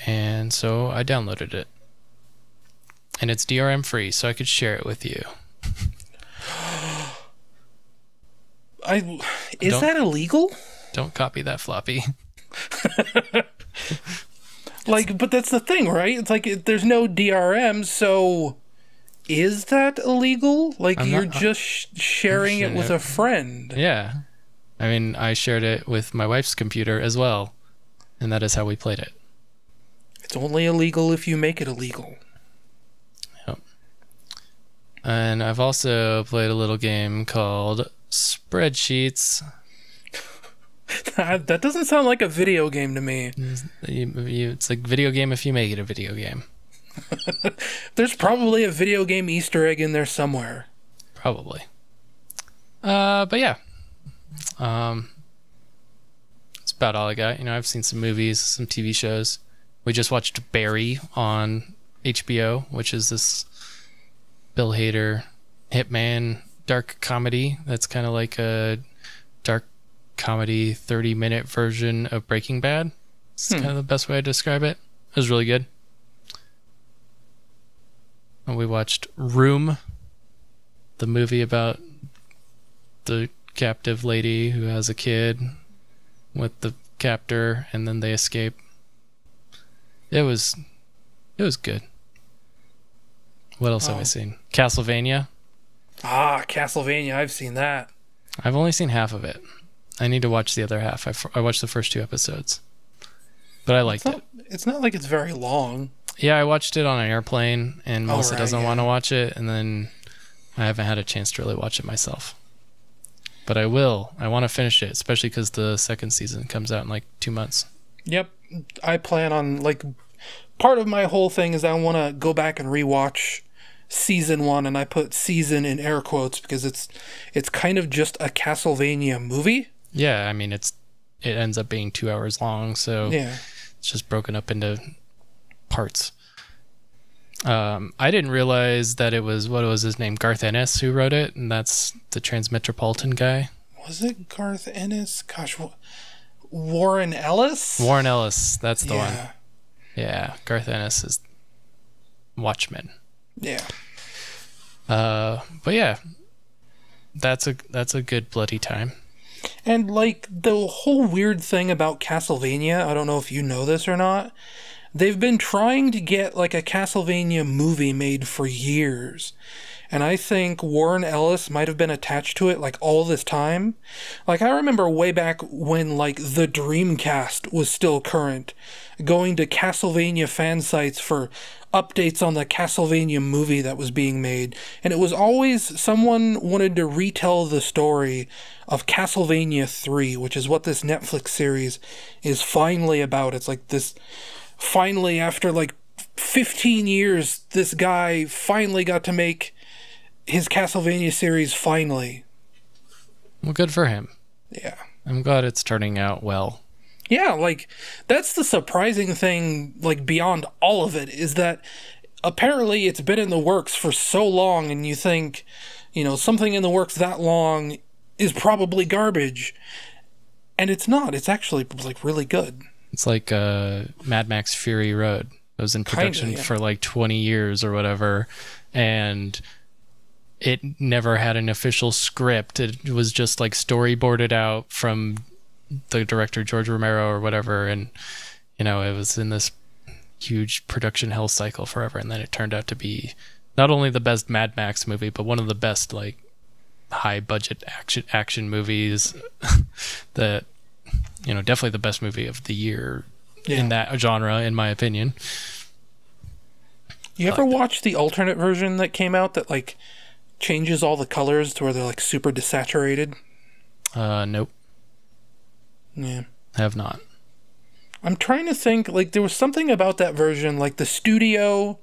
And so I downloaded it. And it's DRM free, so I could share it with you. Is that illegal? Don't copy that floppy. Like, but that's the thing, right? It's like there's no DRM, so is that illegal? Like, you're just sharing it with a friend. Yeah. I mean, I shared it with my wife's computer as well, and that is how we played it. It's only illegal if you make it illegal. Yep. And I've also played a little game called Spreadsheets. That doesn't sound like a video game to me. It's like video game if you make it a video game. There's probably a video game Easter egg in there somewhere. Probably. But yeah. That's about all I got. You know, I've seen some movies, some TV shows. We just watched Barry on HBO, which is this Bill Hader hitman dark comedy that's kind of like a dark comedy 30-minute version of Breaking Bad. It's kind of the best way to describe it. It was really good. And we watched Room, the movie about the captive lady who has a kid with the captor, and then they escape. It was good. What else have I seen? Castlevania. Castlevania. I've seen that. I've only seen half of it. I need to watch the other half. I watched the first 2 episodes. But I liked it. It's not like it's very long. Yeah, I watched it on an airplane, and Melissa doesn't want to watch it, and then I haven't had a chance to really watch it myself. But I will. I want to finish it, especially because the second season comes out in like 2 months. Yep. I plan on, like, part of my whole thing is I want to go back and rewatch season 1, and I put season in air quotes because it's kind of just a Castlevania movie. Yeah, I mean, it ends up being 2 hours long, so yeah. It's just broken up into parts. I didn't realize that it was, what was his name, Garth Ennis who wrote it, and that's the Transmetropolitan guy. Was it Garth Ennis? Gosh, Warren Ellis? Warren Ellis, that's the one. Yeah, Garth Ennis is Watchmen. Yeah. But yeah, that's a good bloody time. And, like, the whole weird thing about Castlevania, I don't know if you know this or not, they've been trying to get, like, a Castlevania movie made for years. And I think Warren Ellis might have been attached to it like all this time. Like, I remember way back when like the Dreamcast was still current, going to Castlevania fan sites for updates on the Castlevania movie that was being made. And it was always someone wanted to retell the story of Castlevania 3, which is what this Netflix series is finally about. It's like this, finally, after like 15 years, this guy finally got to make his Castlevania series finally. Well, good for him. Yeah. I'm glad it's turning out well. Yeah, like, that's the surprising thing, like, beyond all of it, is that apparently it's been in the works for so long, and you think, you know, something in the works that long is probably garbage. And it's not. It's actually, like, really good. It's like Mad Max Fury Road. It was in production for like 20 years or whatever, and it never had an official script. It was just like storyboarded out from the director George Romero or whatever, and you know, it was in this huge production hell cycle forever, and then it turned out to be not only the best Mad Max movie, but one of the best like high budget action movies that, you know, definitely the best movie of the year in that genre, in my opinion. You ever watch the alternate version that came out that like changes all the colors to where they're like super desaturated? Nope. Yeah. Have not. I'm trying to think, like, there was something about that version, like the studio,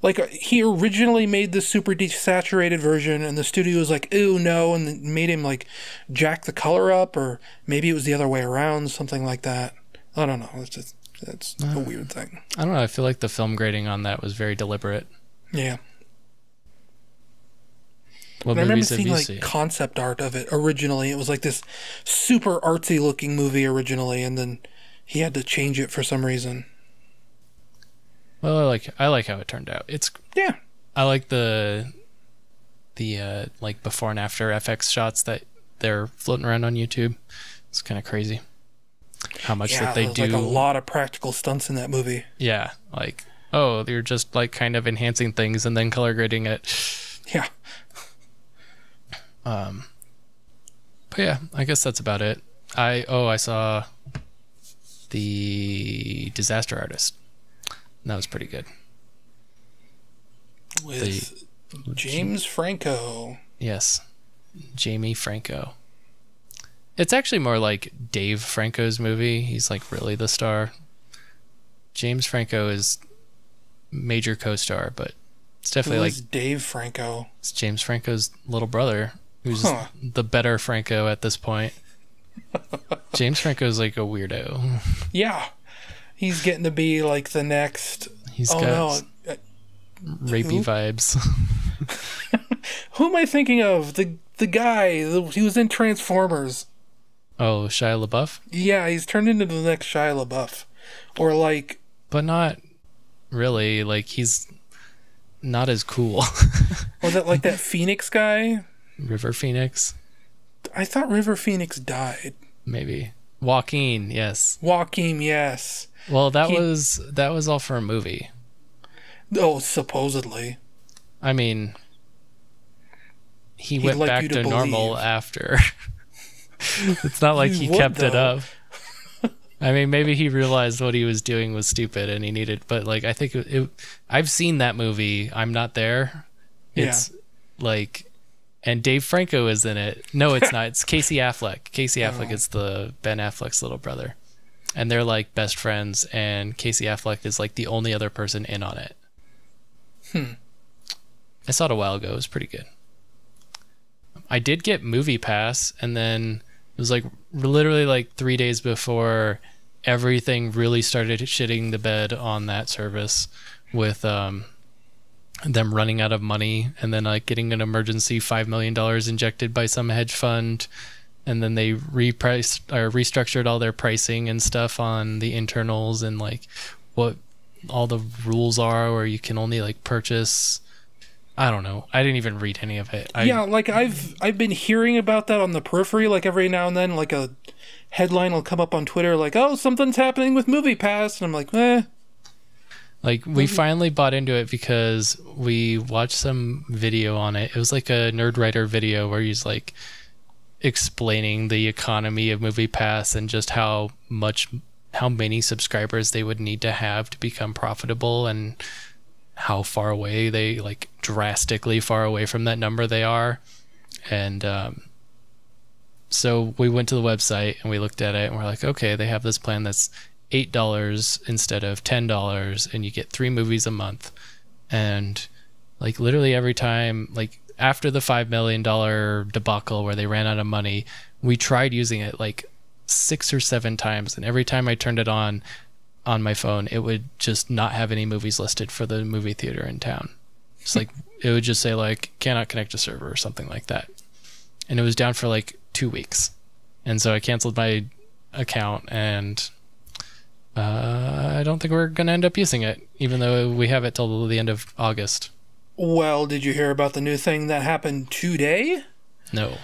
like, he originally made the super desaturated version, and the studio was like, ooh, no, and made him, like, jack the color up, or maybe it was the other way around, something like that. I don't know. It's a weird thing. I don't know. I feel like the film grading on that was very deliberate. Yeah. What I remember movies have seeing you like seen? concept art of it originally. It was like this super artsy looking movie originally, and then he had to change it for some reason. Well, I like how it turned out. Yeah. I like the like before and after FX shots that they're floating around on YouTube. It's kind of crazy how much that they do. Like a lot of practical stunts in that movie. Yeah, like, oh, you're just like kind of enhancing things and then color grading it. Yeah. But yeah, I guess that's about it. I saw the Disaster Artist. That was pretty good. With James Franco. Yes, Jamie Franco. It's actually more like Dave Franco's movie. He's like really the star. James Franco is major co-star, but it's definitely like Dave Franco. It's James Franco's little brother, who's the better Franco at this point. James Franco's like a weirdo. Yeah. He's getting to be like the next... He's got rapey vibes. Who am I thinking of? The guy, he was in Transformers. Oh, Shia LaBeouf? Yeah, he's turned into the next Shia LaBeouf. Or like... But not really. Like, he's not as cool. Was it like that Phoenix guy? River Phoenix? I thought River Phoenix died. Maybe. Joaquin, yes. Joaquin, yes. Well, that was all for a movie. Oh, supposedly. I mean, he went like back you to to normal believe. after. It's not like he would, kept it though. up. I mean, maybe he realized what he was doing was stupid and he needed, but like, I think I've seen that movie. I'm Not There. It's like, and Dave Franco is in it. No, it's not. It's Casey Affleck. Casey Affleck is the Ben Affleck's little brother. And they're like best friends, and Casey Affleck is like the only other person in on it. I saw it a while ago. It was pretty good. I did get Movie Pass, and then it was like literally like 3 days before everything really started shitting the bed on that service with them running out of money, and then like getting an emergency $5 million injected by some hedge fund, and then they restructured all their pricing and stuff on the internals and like what all the rules are where you can only like purchase. I don't know. I didn't even read any of it. Like I've been hearing about that on the periphery, like every now and then, like a headline will come up on Twitter like, oh, something's happening with Movie Pass, and I'm like, Like, we finally bought into it because we watched some video on it. It was like a Nerd Writer video where he's like explaining the economy of Movie Pass and just how many subscribers they would need to have to become profitable, and how far away they, like, drastically far away from that number they are. And so we went to the website and we looked at it and we're like, okay, they have this plan that's $8 instead of $10, and you get 3 movies a month. And like literally every time, like after the $5 million debacle where they ran out of money, we tried using it like 6 or 7 times, and every time I turned it on my phone, it would just not have any movies listed for the movie theater in town. It's like it would just say like cannot connect to server or something like that, and it was down for like 2 weeks. And so I canceled my account, and I don't think we're going to end up using it, even though we have it till the end of August. Well, did you hear about the new thing that happened today? No.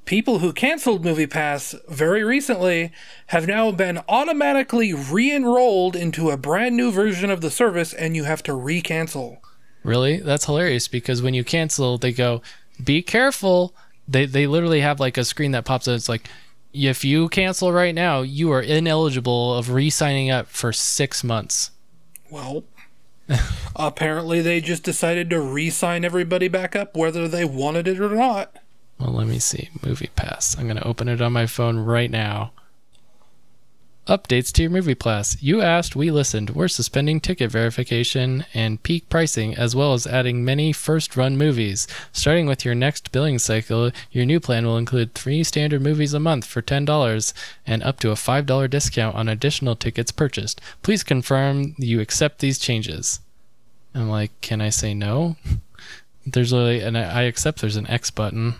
People who canceled Movie Pass very recently have now been automatically re-enrolled into a brand new version of the service, and you have to re-cancel. Really? That's hilarious, because when you cancel, they go, be careful. They literally have like a screen that pops up. It's like, if you cancel right now, you are ineligible of re-signing up for 6 months. Well, apparently they just decided to re-sign everybody back up, whether they wanted it or not. Well, let me see. Movie Pass. I'm going to open it on my phone right now. Updates to your Movie Pass. You asked, we listened. We're suspending ticket verification and peak pricing, as well as adding many first-run movies. Starting with your next billing cycle, your new plan will include 3 standard movies a month for $10 and up to a $5 discount on additional tickets purchased. Please confirm you accept these changes. I'm like, can I say no? There's I accept there's an X button.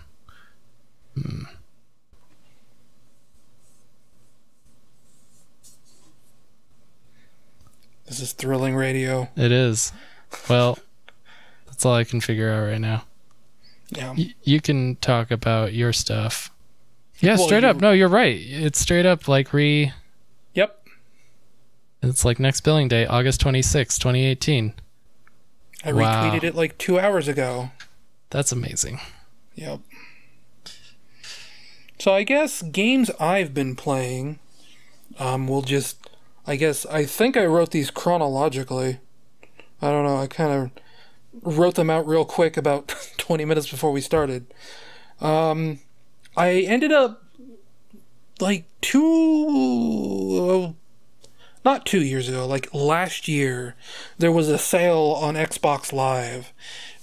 This is thrilling radio. It is. Well, that's all I can figure out right now. Yeah. You can talk about your stuff. Yeah, well, straight up. No, you're right. It's straight up like Yep. It's like next billing day, August 26, 2018. I retweeted it like 2 hours ago. That's amazing. Yep. So I guess games I've been playing, I think I wrote these chronologically. I don't know, I kind of wrote them out real quick about 20 minutes before we started. I ended up, like, not 2 years ago, like last year, there was a sale on Xbox Live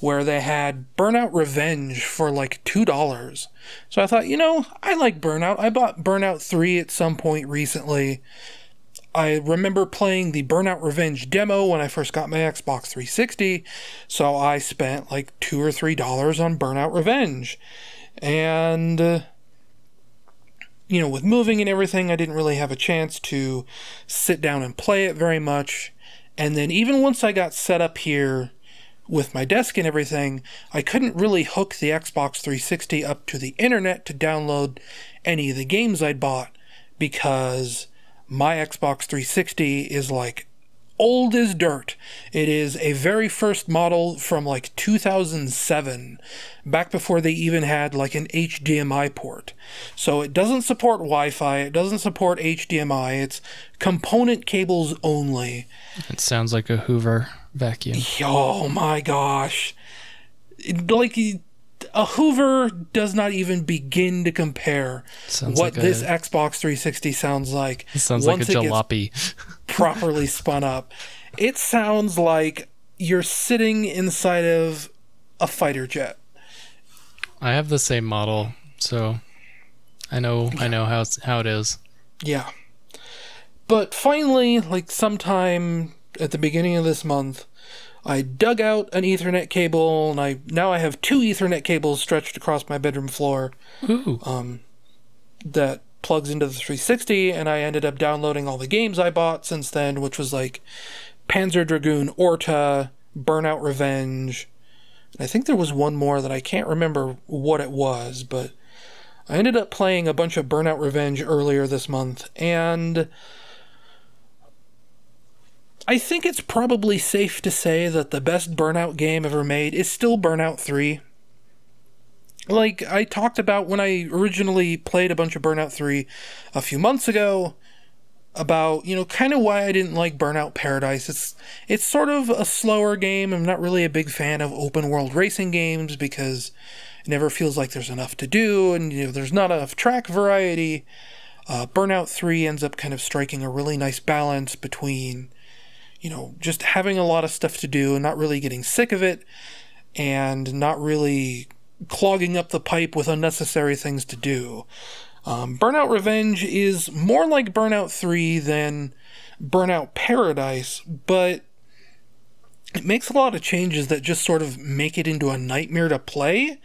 where they had Burnout Revenge for like $2. So I thought, I like Burnout. I bought Burnout 3 at some point recently. I remember playing the Burnout Revenge demo when I first got my Xbox 360, so I spent like $2 or $3 on Burnout Revenge. And, with moving and everything, I didn't really have a chance to sit down and play it very much. And then even once I got set up here with my desk and everything, I couldn't really hook the Xbox 360 up to the internet to download any of the games I'd bought, because my Xbox 360 is like old as dirt. It is a very first model from like 2007, back before they even had like an HDMI port. So it doesn't support Wi-Fi, it doesn't support HDMI, it's component cables only. It sounds like a Hoover vacuum. Oh my gosh. A Hoover does not even begin to compare what this Xbox 360 sounds like. It sounds like a jalopy. Properly spun up. It sounds like you're sitting inside of a fighter jet. I have the same model, so I know how it is. Yeah. But finally, like sometime at the beginning of this month, I dug out an Ethernet cable, and now I have 2 Ethernet cables stretched across my bedroom floor. Ooh. That plugs into the 360, and I ended up downloading all the games I bought since then, which was like Panzer Dragoon Orta, Burnout Revenge, and I think there was one more that I can't remember what it was, but I ended up playing a bunch of Burnout Revenge earlier this month, and I think it's probably safe to say that the best Burnout game ever made is still Burnout 3. Like I talked about when I originally played a bunch of Burnout 3 a few months ago, about, you know, kind of why I didn't like Burnout Paradise. It's sort of a slower game. I'm not really a big fan of open world racing games because it never feels like there's enough to do, and you know, there's not enough track variety. Burnout 3 ends up kind of striking a really nice balance between, you know, just having a lot of stuff to do and not really getting sick of it, and not really clogging up the pipe with unnecessary things to do. Burnout Revenge is more like Burnout 3 than Burnout Paradise, but it makes a lot of changes that just sort of make it into a nightmare to play.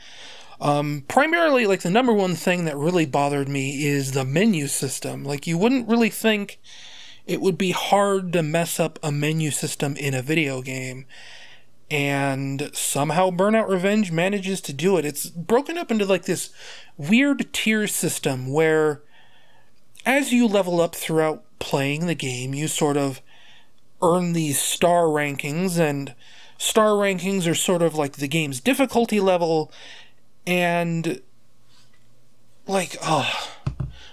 Primarily, like, the number one thing that really bothered me is the menu system. Like, you wouldn't really think it would be hard to mess up a menu system in a video game, and somehow Burnout Revenge manages to do it. It's broken up into like this weird tier system where as you level up throughout playing the game, you sort of earn these star rankings, and star rankings are sort of like the game's difficulty level, and like,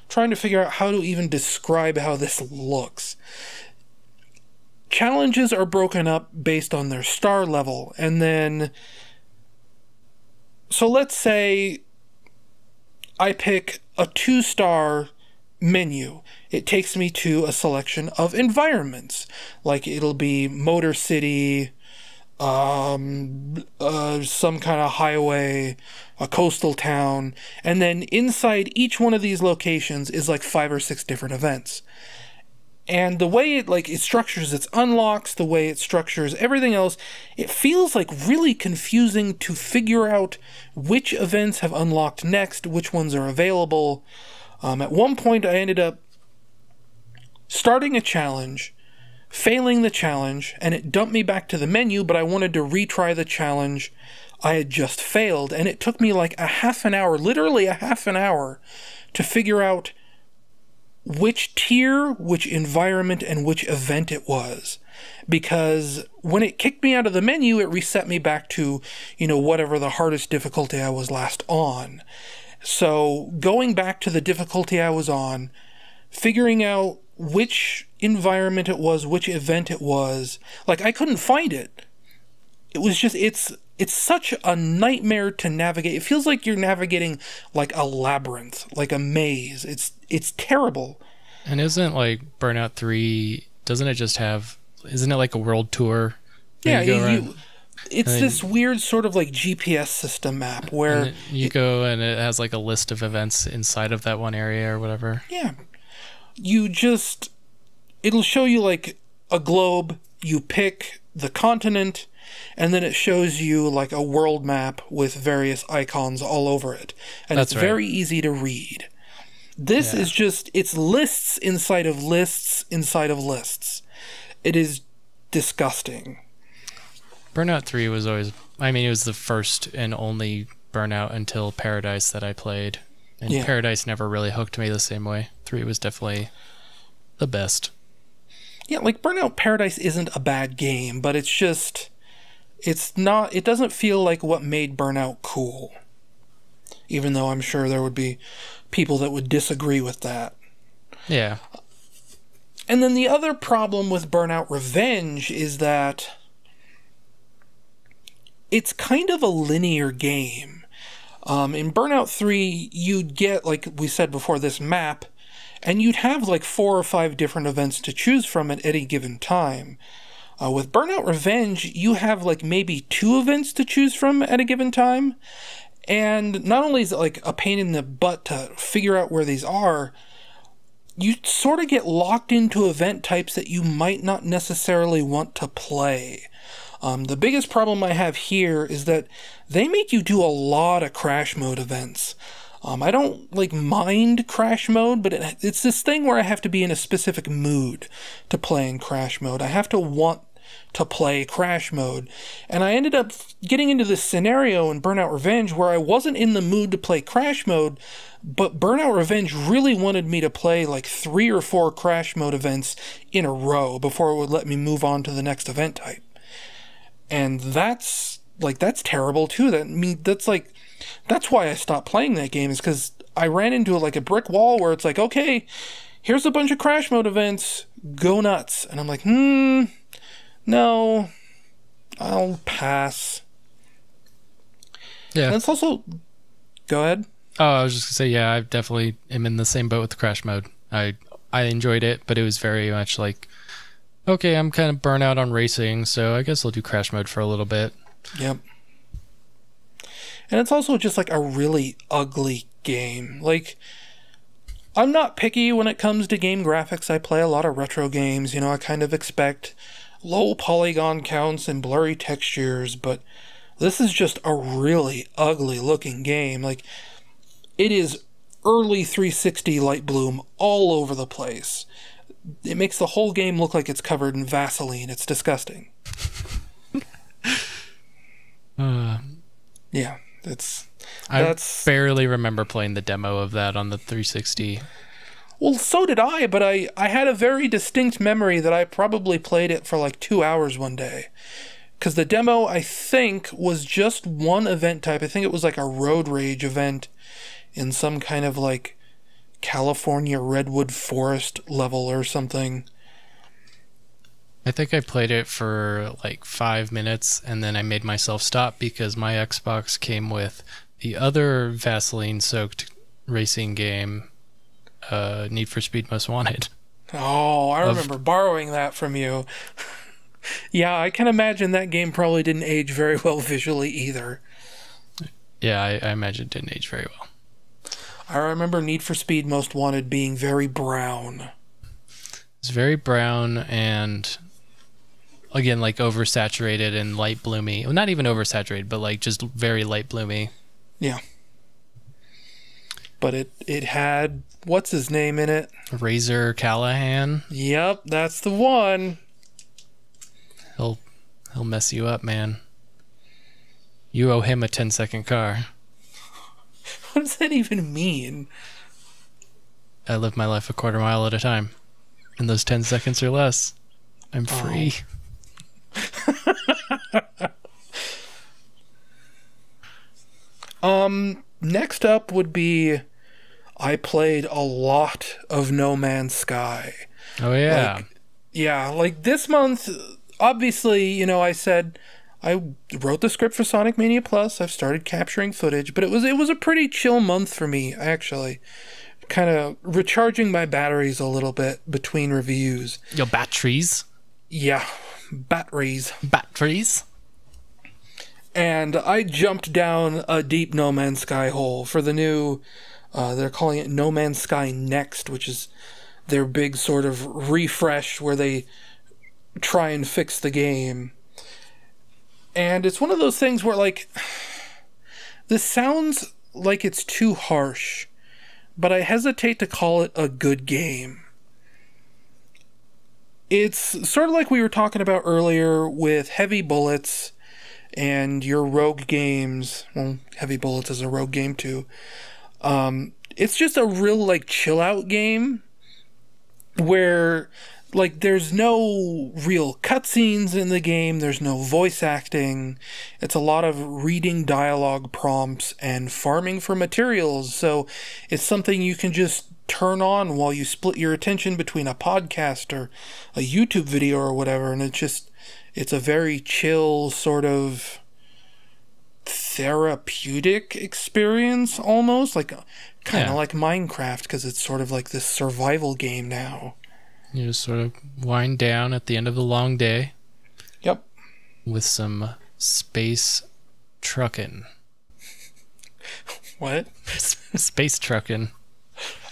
trying to figure out how to even describe how this looks. Challenges are broken up based on their star level, and then, so let's say I pick a 2-star menu. It takes me to a selection of environments, like it'll be Motor City, some kind of highway, a coastal town, and then inside each one of these locations is like 5 or 6 different events. And the way it structures its unlocks, the way it structures everything else, it feels like really confusing to figure out which events have unlocked next, which ones are available. At one point I ended up starting a challenge, failing the challenge, and it dumped me back to the menu, but I wanted to retry the challenge I had just failed, and it took me like a half an hour, literally a half an hour, to figure out which tier, which environment, and which event it was. Because when it kicked me out of the menu, it reset me back to, you know, whatever the hardest difficulty I was last on. So going back to the difficulty I was on, figuring out which environment it was, which event it was, like, I couldn't find it. It was just, it's such a nightmare to navigate. It feels like you're navigating like a labyrinth, like a maze. It's terrible. And isn't like Burnout 3, doesn't it just have, isn't it like a world tour? Yeah, it's this weird sort of like GPS system map where you go and it has like a list of events inside of that one area or whatever. Yeah. It'll show you like a globe, you pick the continent, and then it shows you like a world map with various icons all over it. And it's very easy to read. This is just, it's lists inside of lists inside of lists. It is disgusting. Burnout 3 was always, I mean, it was the first and only Burnout until Paradise that I played. And Paradise never really hooked me the same way. 3 was definitely the best. Yeah, like Burnout Paradise isn't a bad game, but it's just, it doesn't feel like what made Burnout cool. Even though I'm sure there would be people that would disagree with that. Yeah. And then the other problem with Burnout Revenge is that it's kind of a linear game. In Burnout 3, you'd get, like we said before, this map, and you'd have like 4 or 5 different events to choose from at any given time. With Burnout Revenge, you have like maybe 2 events to choose from at a given time, and not only is it like a pain in the butt to figure out where these are, you sort of get locked into event types that you might not necessarily want to play. The biggest problem I have here is that they make you do a lot of crash mode events. I don't like mind crash mode, but it's this thing where I have to be in a specific mood to play in crash mode. I have to want to play Crash Mode. And I ended up getting into this scenario in Burnout Revenge where I wasn't in the mood to play Crash Mode, but Burnout Revenge really wanted me to play like 3 or 4 Crash Mode events in a row before it would let me move on to the next event type. And that's terrible too. That's why I stopped playing that game, is because I ran into like a brick wall where it's like, okay, here's a bunch of Crash Mode events, go nuts. And I'm like, no, I'll pass. Yeah. And it's also, go ahead. Oh, I was just gonna say, yeah, I definitely am in the same boat with the Crash Mode. I enjoyed it, but it was very much like, okay, I'm kind of burnt out on racing, so I guess I'll do Crash Mode for a little bit. Yep. And it's also just like a really ugly game. Like, I'm not picky when it comes to game graphics. I play a lot of retro games. You know, I kind of expect low polygon counts and blurry textures, but this is just a really ugly looking game. Like, it is early 360 light bloom all over the place. It makes the whole game look like it's covered in Vaseline. It's disgusting. Yeah, I barely remember playing the demo of that on the 360. Well, so did I, but I had a very distinct memory that I probably played it for like 2 hours one day. Because the demo, I think, was just one event type. I think it was like a road rage event in some kind of like California redwood forest level or something. I think I played it for like 5 minutes, and then I made myself stop because my Xbox came with the other Vaseline-soaked racing game, Need for Speed Most Wanted. Oh, I remember borrowing that from you. Yeah, I can imagine that game probably didn't age very well visually either. Yeah, I imagine it didn't age very well. I remember Need for Speed Most Wanted being very brown. It's very brown and, again, like oversaturated and light bloomy. Well, not even oversaturated, but like just very light bloomy. Yeah. But it had, what's his name in it? Razor Callahan. Yep, that's the one. He'll mess you up, man. You owe him a 10-second car. What does that even mean? I live my life a quarter mile at a time. In those 10 seconds or less, I'm free. Next up would be, I played a lot of No Man's Sky. Oh, yeah. Like this month, obviously, you know, I said I wrote the script for Sonic Mania Plus. I've started capturing footage, but it was a pretty chill month for me, actually. Kind of recharging my batteries a little bit between reviews. Your batteries? Yeah, batteries. Batteries? And I jumped down a deep No Man's Sky hole for the new, they're calling it No Man's Sky Next, which is their big sort of refresh where they try and fix the game. And it's one of those things where, like, this sounds like it's too harsh, but I hesitate to call it a good game. It's sort of like we were talking about earlier with Heavy Bullets and your rogue games. Well, Heavy Bullets is a rogue game too. It's just a real, like, chill out game where, like, there's no real cutscenes in the game, there's no voice acting. It's a lot of reading dialogue prompts and farming for materials, so it's something you can just turn on while you split your attention between a podcast or a YouTube video or whatever, and it's a very chill, sort of therapeutic experience, almost, like kind of like Minecraft, because it's sort of like this survival game now. You just sort of wind down at the end of the long day. Yep. With some space trucking. What? Space trucking.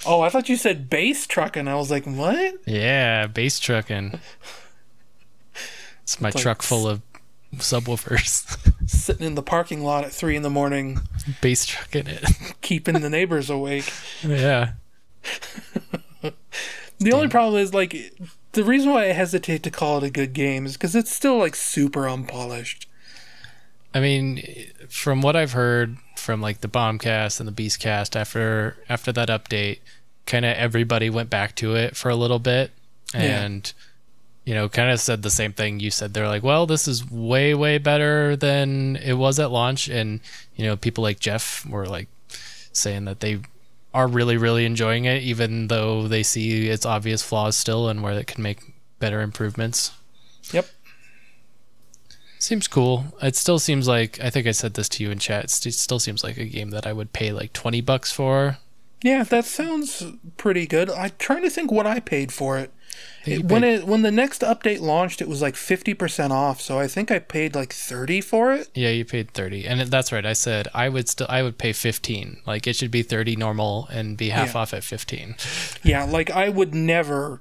Oh, I thought you said bass trucking. I was like, what? Yeah, bass trucking. It's my truck full of subwoofers. Sitting in the parking lot at 3 a.m. Bass trucking it. Keeping the neighbors awake. Yeah. The only problem is, like, the reason why I hesitate to call it a good game is because it's still like super unpolished. I mean, from what I've heard from like the Bombcast and the Beastcast after that update, kind of everybody went back to it for a little bit and kind of said the same thing you said. They're like, well, this is way, way better than it was at launch. And, people like Jeff were like saying that they are really, really enjoying it, even though they see its obvious flaws still and where it can make better improvements. Yep. Seems cool. It still seems like, I think I said this to you in chat, it still seems like a game that I would pay like $20 for. Yeah, that sounds pretty good. I'm trying to think what I paid for it. When the next update launched, it was like 50% off, so I think I paid like $30 for it. Yeah, you paid $30, and that's right. I said I would pay $15. Like it should be $30 normal and be half off at $15. Yeah, like I would never.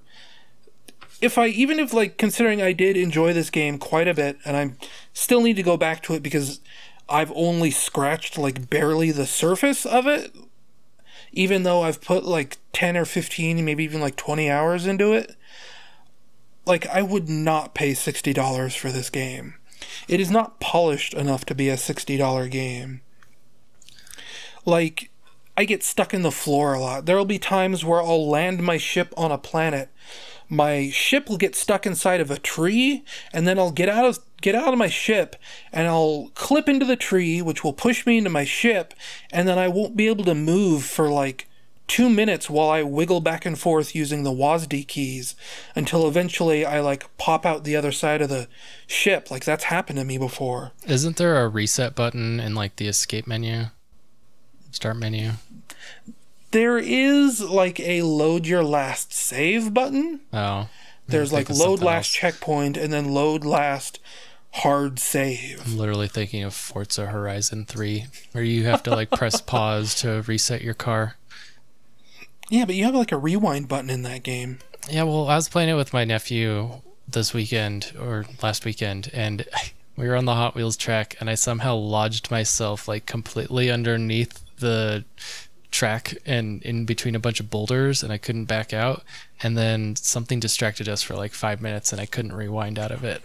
Even if like considering I did enjoy this game quite a bit, and I still need to go back to it because I've only scratched like barely the surface of it. Even though I've put like 10 or 15, maybe even like 20 hours into it, like I would not pay $60 for this game. It is not polished enough to be a $60 game. Like, I get stuck in the floor a lot. There will be times where I'll land my ship on a planet. My ship will get stuck inside of a tree, and then I'll get out of my ship, and I'll clip into the tree, which will push me into my ship, and then I won't be able to move for like 2 minutes while I wiggle back and forth using the WASD keys until eventually I like pop out the other side of the ship. Like that's happened to me before. Isn't there a reset button in like the escape menu? Start menu? There is like a load your last save button. Oh. There's like load last checkpoint and then load last hard save. I'm literally thinking of Forza Horizon 3, where you have to like press pause to reset your car. Yeah, but you have like a rewind button in that game. Yeah, well, I was playing it with my nephew this weekend or last weekend, and we were on the Hot Wheels track, and I somehow lodged myself like completely underneath the track and in between a bunch of boulders, and I couldn't back out, and then something distracted us for like 5 minutes and I couldn't rewind out of it.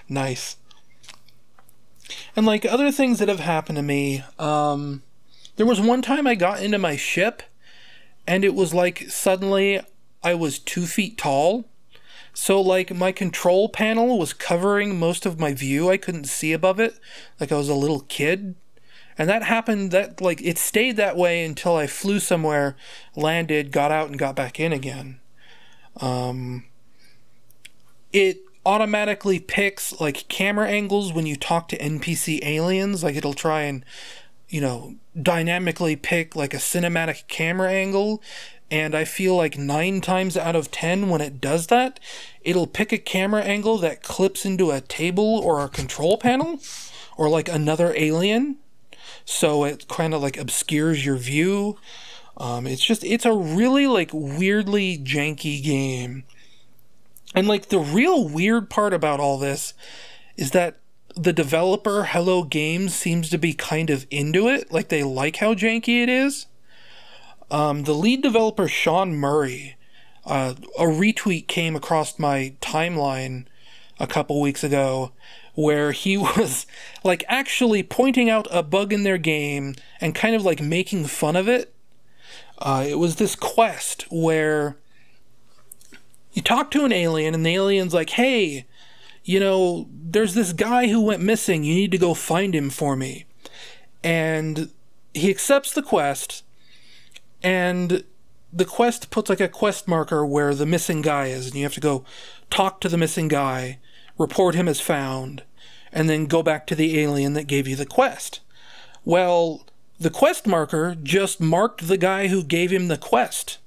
Nice. And like other things that have happened to me, there was one time I got into my ship and it was like suddenly I was 2 feet tall, so like my control panel was covering most of my view. I couldn't see above it like I was a little kid. And that happened, that like it stayed that way until I flew somewhere, landed, got out, and got back in again. It automatically picks like camera angles when you talk to NPC aliens. Like it'll try and, dynamically pick like a cinematic camera angle. And I feel like 9 times out of 10 when it does that, it'll pick a camera angle that clips into a table or a control panel or like another alien. So it kind of like obscures your view. It's a really like weirdly janky game. And like the real weird part about all this is that the developer Hello Games seems to be kind of into it. Like they like how janky it is. The lead developer Sean Murray, a retweet came across my timeline a couple weeks ago where he was like actually pointing out a bug in their game and kind of like making fun of it. It was this quest where you talk to an alien and the alien's like, hey, there's this guy who went missing. You need to go find him for me. And he accepts the quest, and the quest puts like a quest marker where the missing guy is, and you have to go talk to the missing guy, report him as found, and then go back to the alien that gave you the quest. Well, the quest marker just marked the guy who gave him the quest.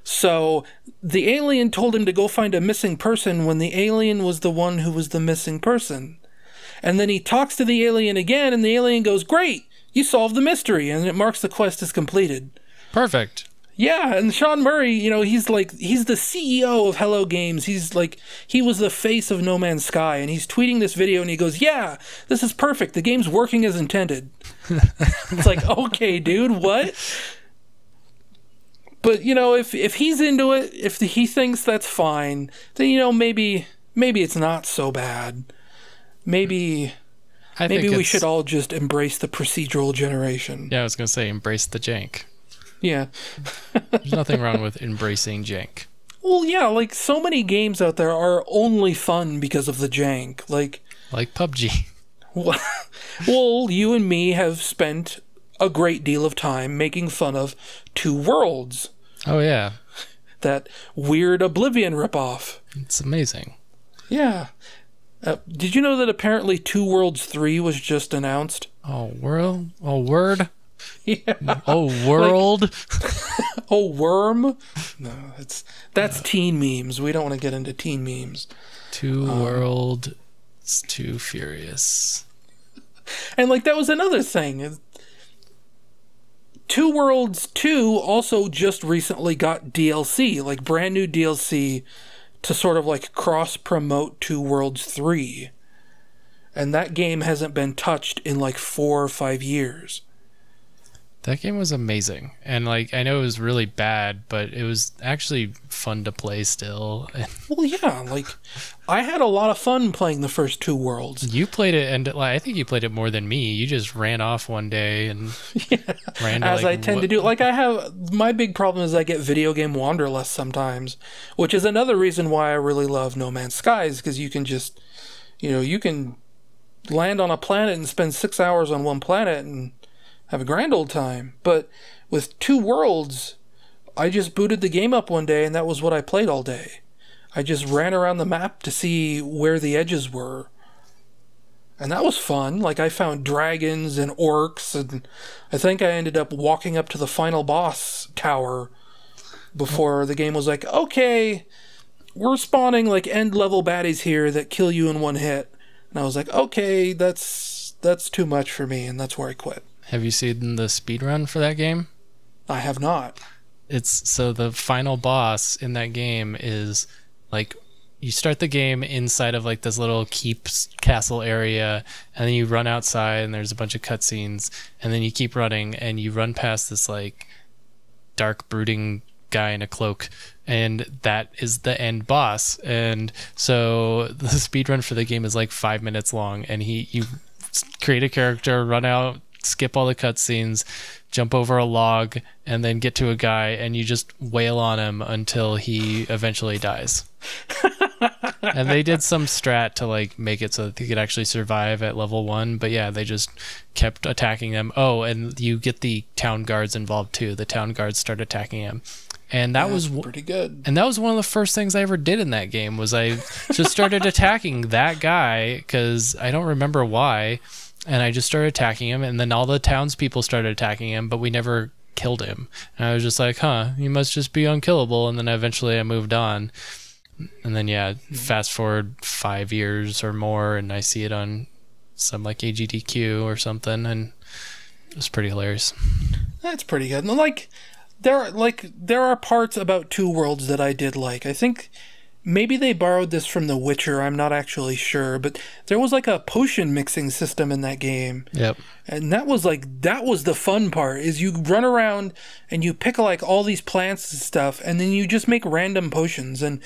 So the alien told him to go find a missing person when the alien was the one who was the missing person. And then he talks to the alien again, and the alien goes, great, you solved the mystery, and it marks the quest as completed. Perfect. Yeah, and Sean Murray, he's the CEO of Hello Games. He was the face of No Man's Sky, and he's tweeting this video, and he goes, yeah, this is perfect. The game's working as intended. It's like, okay, dude, what? But, you know, if he's into it, if he thinks that's fine, then, you know, maybe it's not so bad. Maybe we should all just embrace the procedural generation. Yeah, I was going to say embrace the jank. Yeah. There's nothing wrong with embracing jank. Well, yeah, like, so many games out there are only fun because of the jank. Like PUBG. Well, you and me have spent a great deal of time making fun of Two Worlds. Oh, yeah. That weird Oblivion ripoff. It's amazing. Yeah. Did you know that apparently Two Worlds 3 was just announced? Oh, world? Oh, word? Yeah. Oh, world? Oh, worm? No, that's teen memes. We don't want to get into teen memes. Two Worlds Too Furious. And, like, that was another thing. Two Worlds 2 also just recently got DLC, like brand new DLC to sort of like cross-promote Two Worlds 3. And that game hasn't been touched in like 4 or 5 years. That game was amazing. And like, I know it was really bad, but it was actually fun to play still. Well, yeah, like, I had a lot of fun playing the first Two Worlds. You played it, and like, I think you played it more than me. You just ran off one day and ran to, as I tend to do. Like, my big problem is I get video game wanderlust sometimes, which is another reason why I really love No Man's Skies, because you can just, you know, you can land on a planet and spend 6 hours on one planet and have a grand old time. But with Two Worlds, I just booted the game up one day and that was what I played all day. I just ran around the map to see where the edges were. And that was fun. Like, I found dragons and orcs, and I think I ended up walking up to the final boss tower before the game was like, okay, we're spawning like end level baddies here that kill you in one hit. And I was like, okay, that's too much for me, and that's where I quit. Have you seen the speedrun for that game? I have not. So the final boss in that game is like, you start the game inside of like this little keep castle area, and then you run outside and there's a bunch of cutscenes, and then you keep running and you run past this like dark brooding guy in a cloak, and that is the end boss. And so the speedrun for the game is like 5 minutes long, and you create a character, run out, skip all the cutscenes, jump over a log, and then get to a guy, and you just wail on him until he eventually dies. And they did some strat to like make it so that they could actually survive at level 1, but yeah, they just kept attacking them. Oh, and you get the town guards involved too. The town guards start attacking him. And that was pretty good. And that was one of the first things I ever did in that game, was I just started attacking that guy, because I don't remember why. And I just started attacking him, and then all the townspeople started attacking him, but we never killed him. And I was just like, he must just be unkillable. And then eventually I moved on. And then, yeah, fast forward 5 years or more, and I see it on some like AGDQ or something, and it was pretty hilarious. That's pretty good. And there are parts about Two Worlds that I did like. I think maybe they borrowed this from The Witcher. I'm not actually sure, but there was like a potion mixing system in that game. Yep. And that was the fun part, is you run around and you pick like all these plants and stuff, and then you just make random potions. And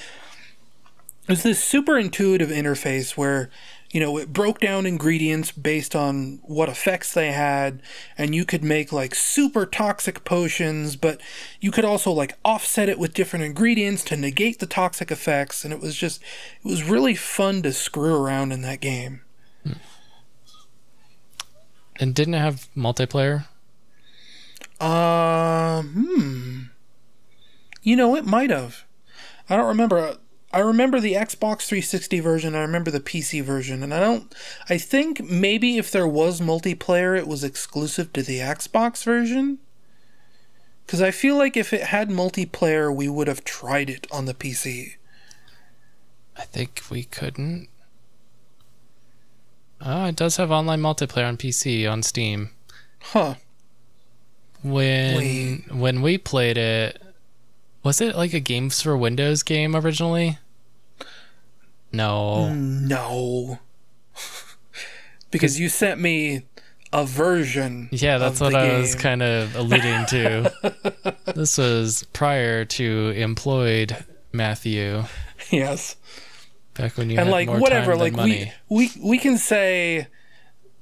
it's this super intuitive interface where, you know, it broke down ingredients based on what effects they had, and you could make like super toxic potions, but you could also like offset it with different ingredients to negate the toxic effects, and it was really fun to screw around in that game. And didn't it have multiplayer? You know, it might have. I don't remember. I remember the Xbox 360 version, I remember the PC version, and I think maybe if there was multiplayer, it was exclusive to the Xbox version? Because I feel like if it had multiplayer, we would have tried it on the PC. I think we couldn't. Oh, it does have online multiplayer on PC, on Steam. Huh. When we played it, was it like a Games for Windows game originally? No. No. Because you sent me a version. Yeah, that's of what the I was game. kind of alluding to. This was prior to employed Matthew. Yes. Back when you And had like more whatever, time like than money. we can say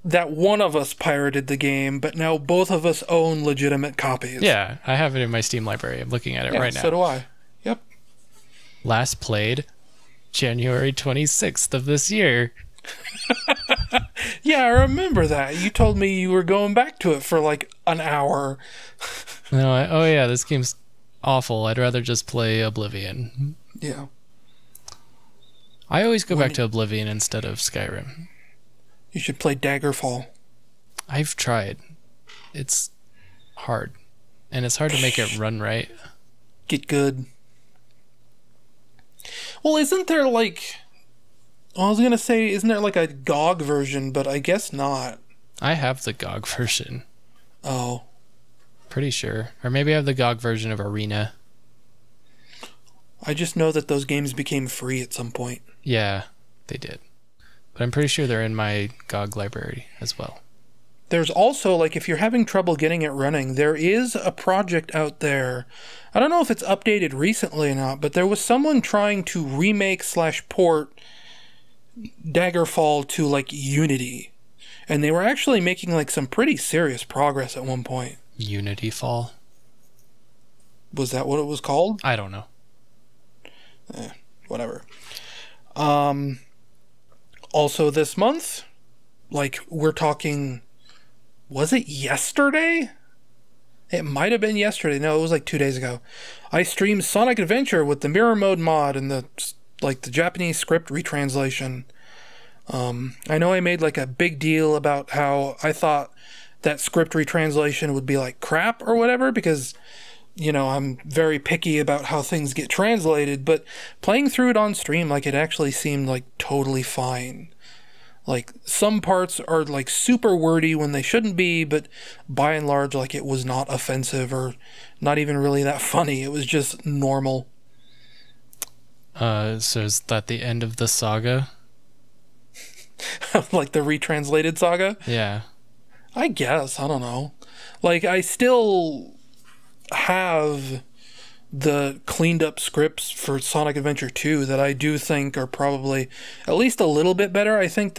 that one of us pirated the game, but now both of us own legitimate copies. Yeah, I have it in my Steam library. I'm looking at it right now. So do I. Yep. Last played January 26th of this year. Yeah, I remember that. You told me you were going back to it for like an hour. No, oh yeah, this game's awful. I'd rather just play Oblivion. Yeah. I always go back to Oblivion instead of Skyrim. You should play Daggerfall. I've tried. It's hard. And it's hard to make it run right. Get good. Well, isn't there like... I was going to say, isn't there like a GOG version, but I guess not. I have the GOG version. Oh. Pretty sure. Or maybe I have the GOG version of Arena. I just know that those games became free at some point. Yeah, they did. But I'm pretty sure they're in my GOG library as well. There's also, like, if you're having trouble getting it running, there is a project out there. I don't know if it's updated recently or not, but there was someone trying to remake/port Daggerfall to, like, Unity. And they were actually making, like, some pretty serious progress at one point. Unity Fall? Was that what it was called? I don't know. Whatever. Also this month, like, we're talking... Was it yesterday? It might have been yesterday. No, it was like 2 days ago. I streamed Sonic Adventure with the Mirror Mode mod and the Japanese script retranslation. I know I made like a big deal about how I thought that script retranslation would be like crap or whatever because, you know, I'm very picky about how things get translated, but playing through it on stream, like, it actually seemed like totally fine. Like, some parts are, like, super wordy when they shouldn't be, but by and large, like, it was not offensive or not even really that funny. It was just normal. So is that the end of the saga? Like, the retranslated saga? Yeah. I guess. I don't know. Like, I still have the cleaned up scripts for Sonic Adventure 2 that I do think are probably at least a little bit better. I think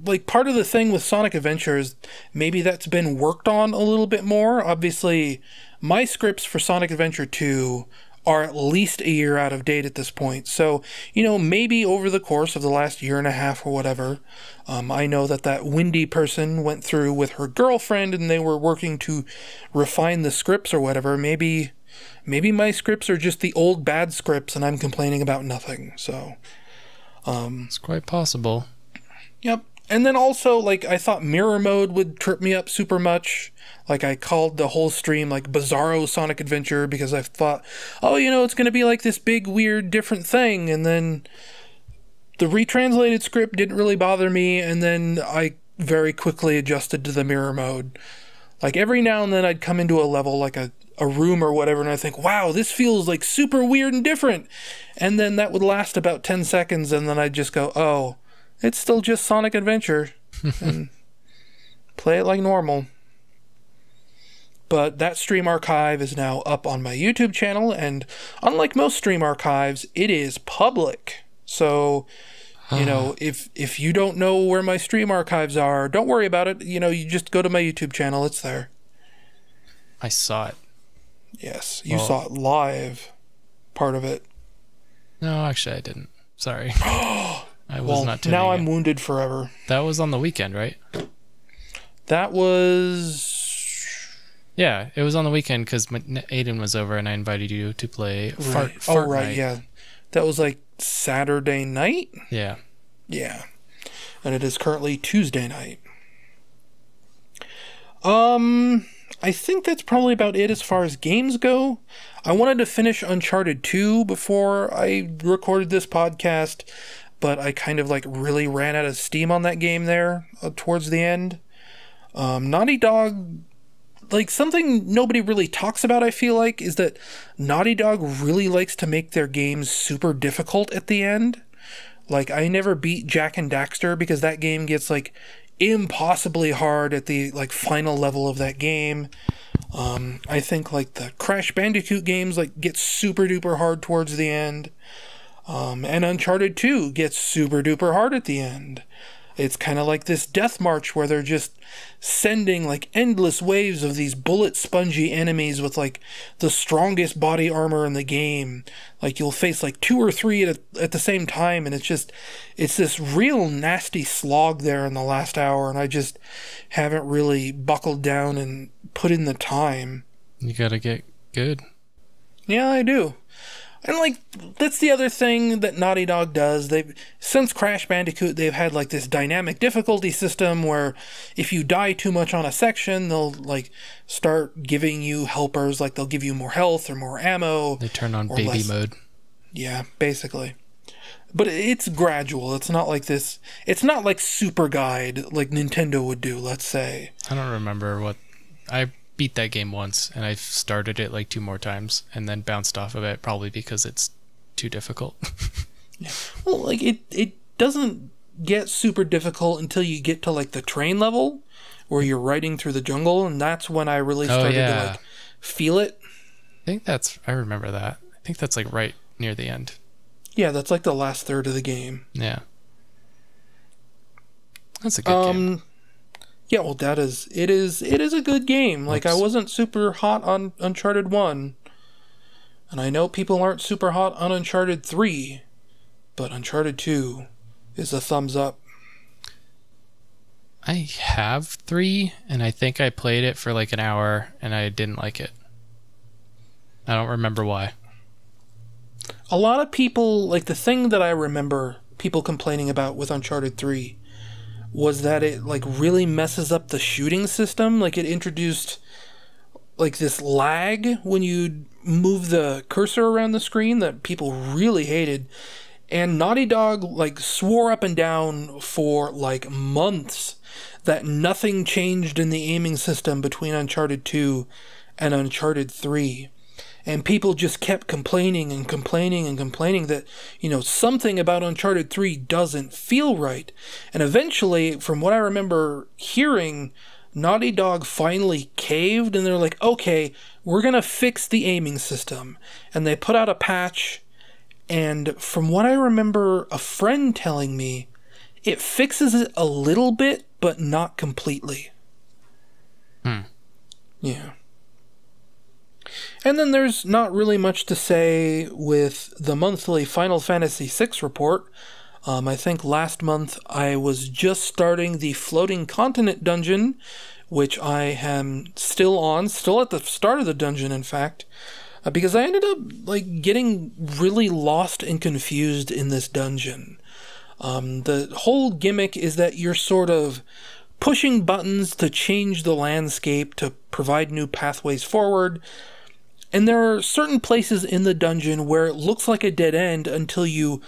like part of the thing with Sonic Adventure is maybe that's been worked on a little bit more. Obviously, my scripts for Sonic Adventure 2 are at least a year out of date at this point. So, you know, maybe over the course of the last year and a half or whatever, I know that Windy person went through with her girlfriend and they were working to refine the scripts or whatever. Maybe my scripts are just the old bad scripts and I'm complaining about nothing. So, it's quite possible. Yep. And then also, like, I thought mirror mode would trip me up super much. Like, I called the whole stream, like, Bizarro Sonic Adventure because I thought, oh, you know, it's going to be like this big, weird, different thing. And then the retranslated script didn't really bother me. And then I very quickly adjusted to the mirror mode. Like, every now and then I'd come into a level, like a room or whatever, and I think, wow, this feels, like, super weird and different. And then that would last about 10 seconds, and then I'd just go, oh, it's still just Sonic Adventure. And play it like normal. But that stream archive is now up on my YouTube channel, and unlike most stream archives, it is public. So, you know, if you don't know where my stream archives are, don't worry about it. You know, you just go to my YouTube channel. It's there. I saw it. Yes, you saw it live. Part of it. No, actually, I didn't. Sorry. I was not tuning now in. I'm wounded forever. That was on the weekend, right? That was... Yeah, it was on the weekend because Aiden was over and I invited you to play right. Fart right, Night. yeah. That was like Saturday night? Yeah. Yeah. And it is currently Tuesday night. I think that's probably about it as far as games go. I wanted to finish Uncharted 2 before I recorded this podcast, but I kind of like really ran out of steam on that game there towards the end. Naughty Dog, like something nobody really talks about, I feel like, is that Naughty Dog really likes to make their games super difficult at the end. Like, I never beat Jak and Daxter because that game gets like impossibly hard at the like final level of that game. I think like the Crash Bandicoot games like get super duper hard towards the end. And Uncharted 2 gets super duper hard at the end. It's kind of like this death march where they're just sending like endless waves of these bullet spongy enemies with like the strongest body armor in the game. Like you'll face like 2 or 3 at the same time, and it's this real nasty slog there in the last hour, and I just haven't really buckled down and put in the time. You gotta get good. Yeah, I do. And, like, that's the other thing that Naughty Dog does. Since Crash Bandicoot, they've had, like, this dynamic difficulty system where if you die too much on a section, they'll, like, start giving you helpers. Like, they'll give you more health or more ammo. They turn on baby mode. Yeah, basically. But it's gradual. It's not like this. It's not like Super Guide like Nintendo would do, let's say. I don't remember what... I beat that game once, and I've started it like 2 more times and then bounced off of it, probably because it's too difficult. Yeah. Well, like it doesn't get super difficult until you get to like the train level where you're riding through the jungle, and that's when I really started to like feel it. I remember that. I think that's like right near the end. Yeah, that's like the last third of the game. Yeah. That's a good game. Yeah, well, it is a good game. Like, I wasn't super hot on Uncharted 1. And I know people aren't super hot on Uncharted 3. But Uncharted 2 is a thumbs up. I have 3, and I think I played it for like an hour, and I didn't like it. I don't remember why. A lot of people, like, the thing that I remember people complaining about with Uncharted 3 was that it like really messes up the shooting system. Like it introduced like this lag when you move the cursor around the screen that people really hated. And Naughty Dog like swore up and down for like months that nothing changed in the aiming system between Uncharted 2 and Uncharted 3. And people just kept complaining and complaining and complaining that, you know, something about Uncharted 3 doesn't feel right. And eventually, from what I remember hearing, Naughty Dog finally caved and they're like, okay, we're going to fix the aiming system. And they put out a patch. And from what I remember a friend telling me, it fixes it a little bit, but not completely. Yeah. And then there's not really much to say with the monthly Final Fantasy VI report. I think last month I was just starting the Floating Continent dungeon, which I am still at the start of the dungeon, in fact, because I ended up like getting really lost and confused in this dungeon. The whole gimmick is that you're sort of pushing buttons to change the landscape to provide new pathways forward. And there are certain places in the dungeon where it looks like a dead end until you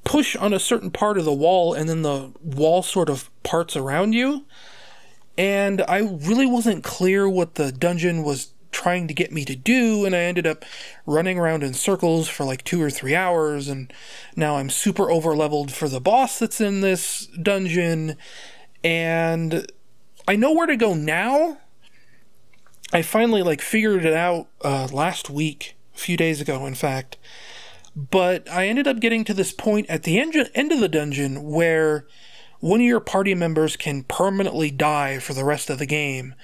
push on a certain part of the wall and then the wall sort of parts around you. And I really wasn't clear what the dungeon was trying to get me to do, and I ended up running around in circles for like 2 or 3 hours, and now I'm super over-leveled for the boss that's in this dungeon, and I know where to go now. I finally like figured it out last week, a few days ago, in fact. But I ended up getting to this point at the end of the dungeon where one of your party members can permanently die for the rest of the game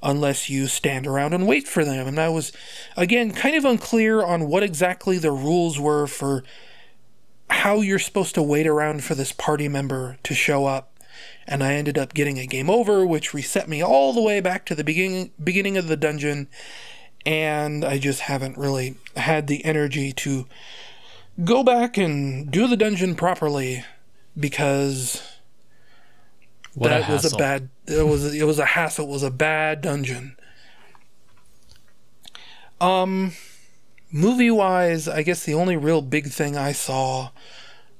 unless you stand around and wait for them. And I was, again, kind of unclear on what exactly the rules were for how you're supposed to wait around for this party member to show up. And I ended up getting a game over, which reset me all the way back to the beginning of the dungeon. And I just haven't really had the energy to go back and do the dungeon properly because it was a hassle. It was a bad dungeon. Movie-wise, I guess the only real big thing I saw,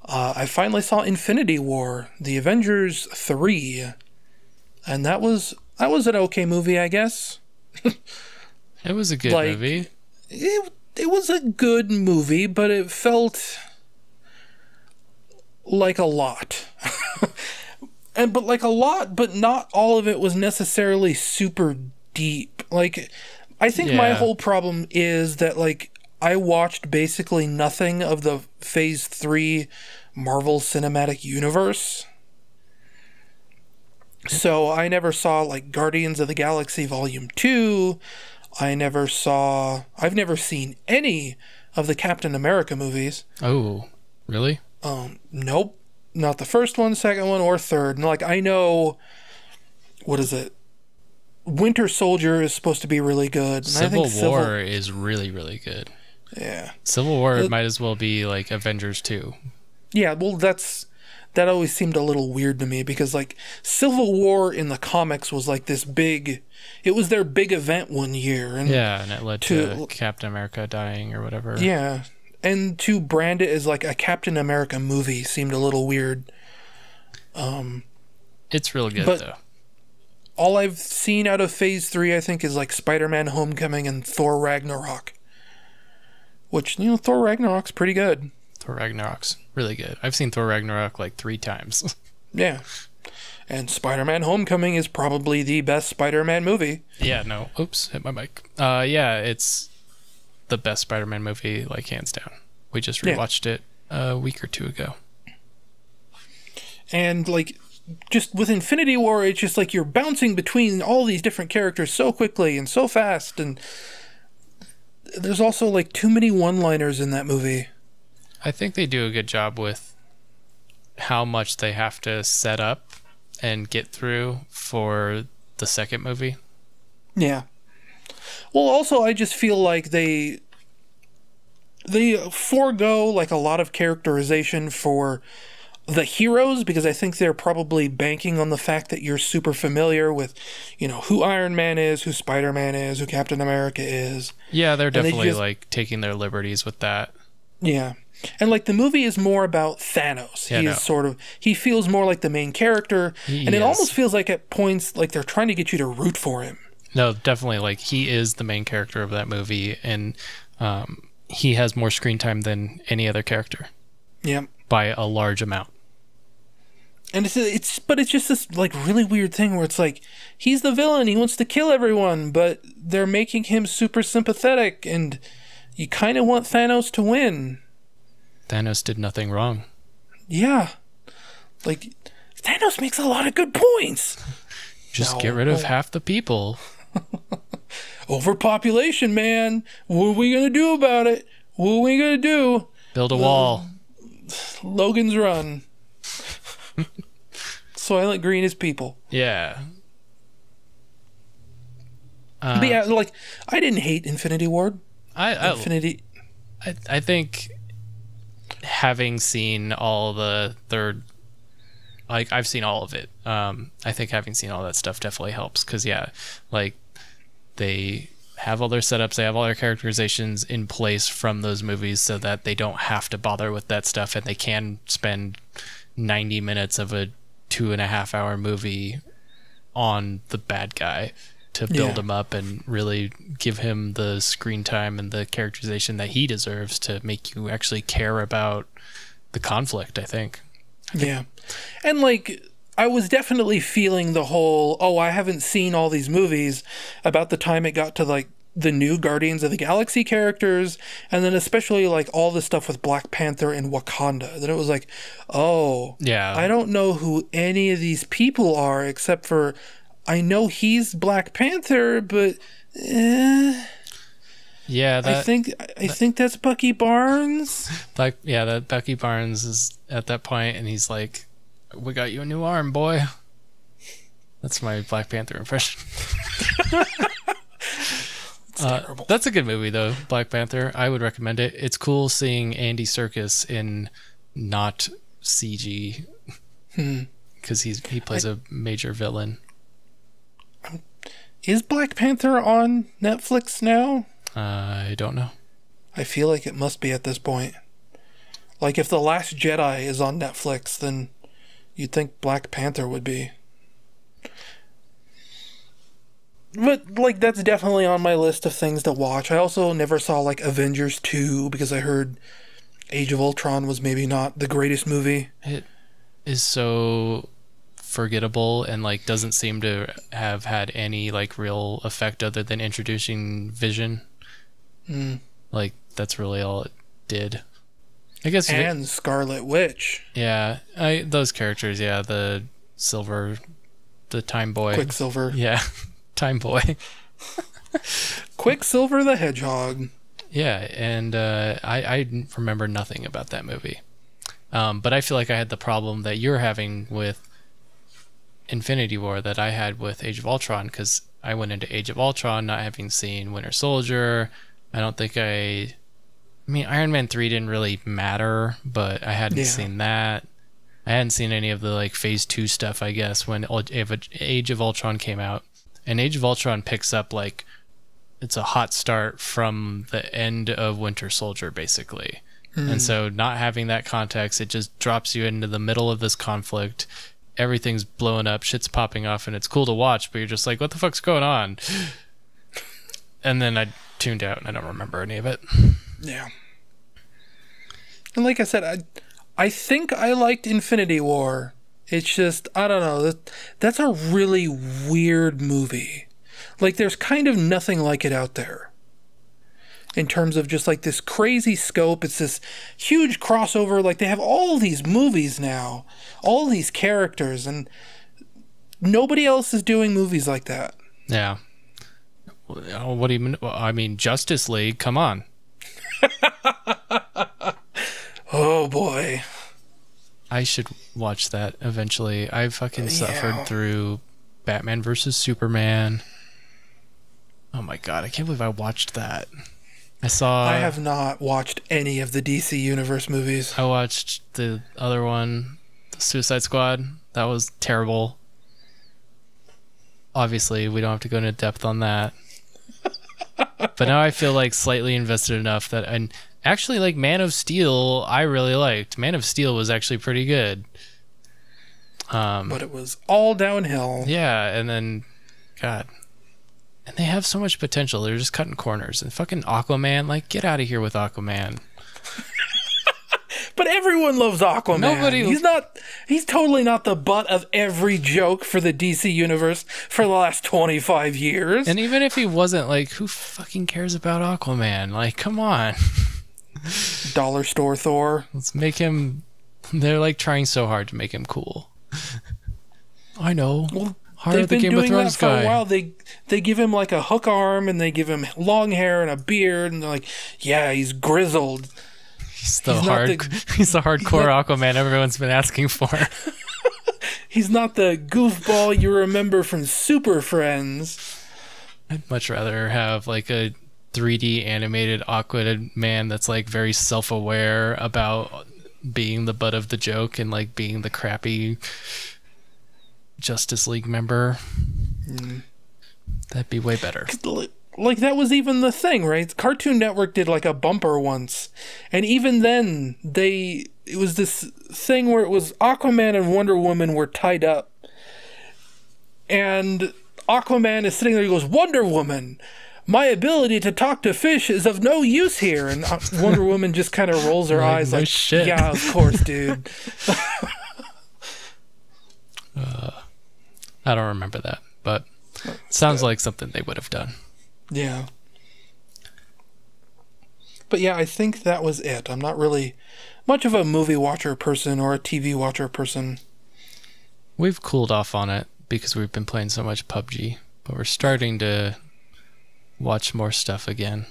I finally saw Infinity War, The Avengers 3, and that was an okay movie, I guess. It was a good movie. It was a good movie, but it felt like a lot. but like a lot, but not all of it was necessarily super deep. Like, I think my whole problem is that, like, I watched basically nothing of the Phase 3 Marvel Cinematic Universe. So I never saw, like, Guardians of the Galaxy Volume 2. I've never seen any of the Captain America movies. Oh, really? Nope. Not the first one, second one, or third. And, like, I know, what is it? Winter Soldier is supposed to be really good. And Civil War is really, really good. Yeah. Civil War might as well be like Avengers 2. Yeah, well, that always seemed a little weird to me because, like, Civil War in the comics was like this big, it was their big event one year. And and it led to Captain America dying or whatever. Yeah. And to brand it as like a Captain America movie seemed a little weird. It's really good, though. All I've seen out of Phase 3, I think, is like Spider-Man Homecoming and Thor Ragnarok. Which, you know, Thor Ragnarok's pretty good. Thor Ragnarok's really good. I've seen Thor Ragnarok like 3 times. Yeah. And Spider-Man Homecoming is probably the best Spider-Man movie. Yeah, no. Oops, hit my mic. Yeah, it's the best Spider-Man movie, like, hands down. We just rewatched it a week or 2 ago. And, like, just with Infinity War, it's just like you're bouncing between all these different characters so quickly and so fast, and there's also, like, too many one-liners in that movie. I think they do a good job with how much they have to set up and get through for the second movie. Yeah. Well, also, I just feel like they forego, like, a lot of characterization for the heroes, because I think they're probably banking on the fact that you're super familiar with, you know, who Iron Man is, who Spider-Man is, who Captain America is. Yeah, they're definitely like taking their liberties with that. Yeah. And, like, the movie is more about Thanos. Yeah, he feels more like the main character, and it almost feels like at points like they're trying to get you to root for him. No, definitely, like, he is the main character of that movie, and he has more screen time than any other character. Yeah. By a large amount. And it's just this, like, really weird thing where it's like, he's the villain, he wants to kill everyone, but they're making him super sympathetic, and you kind of want Thanos to win. Thanos did nothing wrong. Yeah. Like, Thanos makes a lot of good points. Just get rid of half the people. Overpopulation, man. What are we going to do about it? What are we going to do? Build a wall. Logan's Run. Soylent Green is people. Yeah. But yeah, like, I didn't hate Infinity War. I think having seen all the third, like, I've seen all of it. I think having seen all that stuff definitely helps because, yeah, like, they have all their setups, they have all their characterizations in place from those movies so that they don't have to bother with that stuff, and they can spend 90 minutes of a 2.5-hour movie on the bad guy to build him up and really give him the screen time and the characterization that he deserves to make you actually care about the conflict, I think. Yeah. And, like, I was definitely feeling the whole, I haven't seen all these movies about the time it got to, like, the new Guardians of the Galaxy characters, and then especially, like, all the stuff with Black Panther and Wakanda. Then it was like, I don't know who any of these people are except for I know he's Black Panther, but yeah, I think that's Bucky Barnes. That Bucky Barnes is at that point, and he's like, "We got you a new arm, boy." That's my Black Panther impression. Terrible. That's a good movie, though. Black Panther. I would recommend it. It's cool seeing Andy Serkis in not CG because he plays a major villain. Is Black Panther on Netflix now? I don't know. I feel like it must be at this point. Like, if The Last Jedi is on Netflix, then you'd think Black Panther would be. But, like, that's definitely on my list of things to watch. I also never saw, like, Avengers 2 because I heard Age of Ultron was maybe not the greatest movie. It is so forgettable and like doesn't seem to have had any like real effect other than introducing Vision. Like that's really all it did, I guess. And Scarlet Witch. Yeah, those characters. Yeah, the Silver, the Time Boy, Quicksilver. Yeah, Time Boy. Quicksilver the Hedgehog. Yeah, and I remember nothing about that movie. But I feel like I had the problem that you're having with Infinity War that I had with Age of Ultron, because I went into Age of Ultron not having seen Winter Soldier. I don't think I mean, Iron Man 3 didn't really matter, but I hadn't seen that. I hadn't seen any of the like Phase 2 stuff, I guess, when Age of Ultron came out. And Age of Ultron picks up like it's a hot start from the end of Winter Soldier, basically. And so not having that context, it just drops you into the middle of this conflict. Everything's blowing up, shit's popping off, and it's cool to watch, but you're just like, what the fuck's going on? And then I tuned out and I don't remember any of it. Yeah. And like I said, I think I liked Infinity War. It's just, I don't know, that's a really weird movie. Like, there's kind of nothing like it out there. In terms of just like this crazy scope, it's this huge crossover. Like, they have all these movies now, all these characters, and nobody else is doing movies like that. Yeah. What do you mean? Well, I mean, Justice League, come on. Oh boy. I should watch that eventually. I fucking suffered through Batman versus Superman. Oh my god, I can't believe I watched that. I have not watched any of the DC Universe movies. I watched the other one, the Suicide Squad. That was terrible. Obviously, we don't have to go into depth on that. But now I feel like slightly invested enough that, and actually, like Man of Steel, I really liked. Man of Steel was actually pretty good. But it was all downhill. Yeah, and then, God. And they have so much potential. They're just cutting corners. And fucking Aquaman, like, get out of here with Aquaman. But everyone loves Aquaman. He's totally not the butt of every joke for the DC Universe for the last 25 years. And even if he wasn't, like, who fucking cares about Aquaman? Like, come on. Dollar store Thor. Let's make him... They're, like, trying so hard to make him cool. I know. Well, Hire the Game of Thrones guy. For a while. They give him like a hook arm and they give him long hair and a beard and they're like, yeah, he's grizzled. He's the hardcore Aquaman everyone's been asking for. He's not the goofball you remember from Super Friends. I'd much rather have like a 3D animated Aquaman that's like very self-aware about being the butt of the joke and like being the crappy Justice League member. That'd be way better. Like, that was even the thing, right? Cartoon Network did like a bumper once, and even then it was this thing where it was Aquaman and Wonder Woman were tied up, and Aquaman is sitting there, he goes, Wonder Woman, my ability to talk to fish is of no use here, and Wonder Woman just kind of rolls her eyes like, shit. Yeah, of course, dude. I don't remember that, but sounds like something they would have done. Yeah. But yeah, I think that was it. I'm not really much of a movie watcher person or a TV watcher person. We've cooled off on it because we've been playing so much PUBG, but we're starting to watch more stuff again.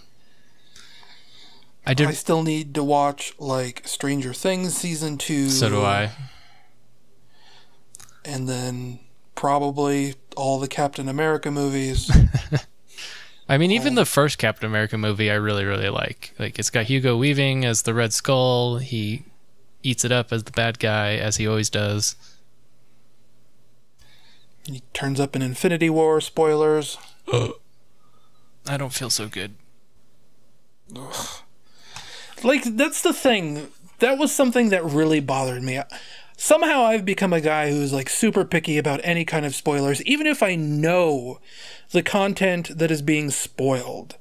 I still need to watch like Stranger Things season 2. So do I. And then probably all the Captain America movies. I mean, even the first Captain America movie I really, really like. Like, it's got Hugo Weaving as the Red Skull. He eats it up as the bad guy, as he always does. He turns up in Infinity War, spoilers. I don't feel so good. Ugh. Like, that's the thing. That was something that really bothered me. Somehow I've become a guy who's like super picky about any kind of spoilers, even if I know the content that is being spoiled.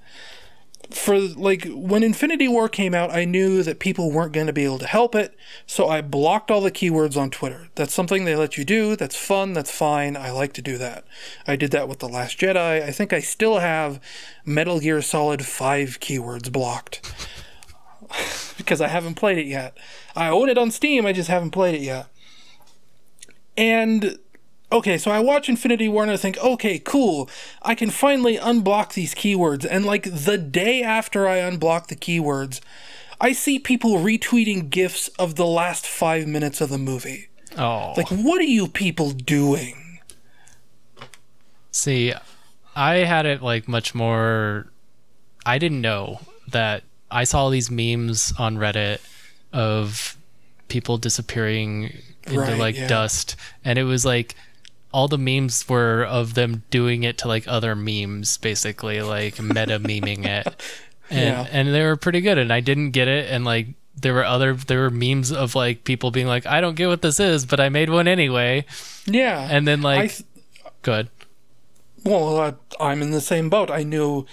for like when Infinity War came out, I knew that people weren't going to be able to help it, so I blocked all the keywords on Twitter. That's something they let you do. That's fun. That's fine. I like to do that. I did that with The Last Jedi. I think I still have Metal Gear Solid 5 keywords blocked because I haven't played it yet. I own it on Steam. I just haven't played it yet. And okay, so I watch Infinity War and I think, okay, cool. I can finally unblock these keywords. And like the day after I unblock the keywords, I see people retweeting GIFs of the last 5 minutes of the movie. Oh. Like, what are you people doing? See, I had it like much more... I didn't know that I saw these memes on Reddit of people disappearing into dust. And it was like... all the memes were of them doing it to like other memes, basically like meta meming it, and they were pretty good. And I didn't get it, and like there were memes of like people being like, I don't get what this is, but I made one anyway. Yeah, and then like, good. Well, I'm in the same boat. I knew,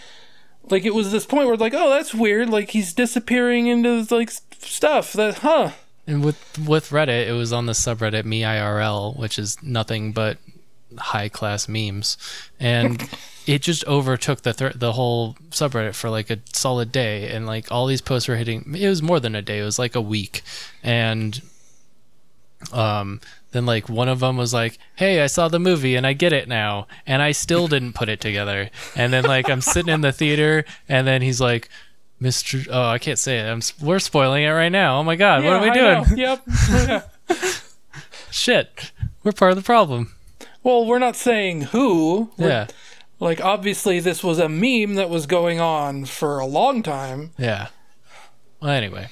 like it was this point where like, oh, that's weird. Like he's disappearing into like stuff that, huh. And with Reddit, it was on the subreddit MeIRL, which is nothing but high-class memes. And it just overtook the whole subreddit for like a solid day. And like all these posts were hitting... It was more than a day. It was like a week. And then like one of them was like, hey, I saw the movie and I get it now. And I still didn't put it together. And then like I'm sitting in the theater and then he's like... Mr. Oh, I can't say it. We're spoiling it right now. Oh my god, what are we doing? Yep. Shit, we're part of the problem. Well, we're not saying who. Yeah. Like, obviously, this was a meme that was going on for a long time. Yeah. Well, anyway.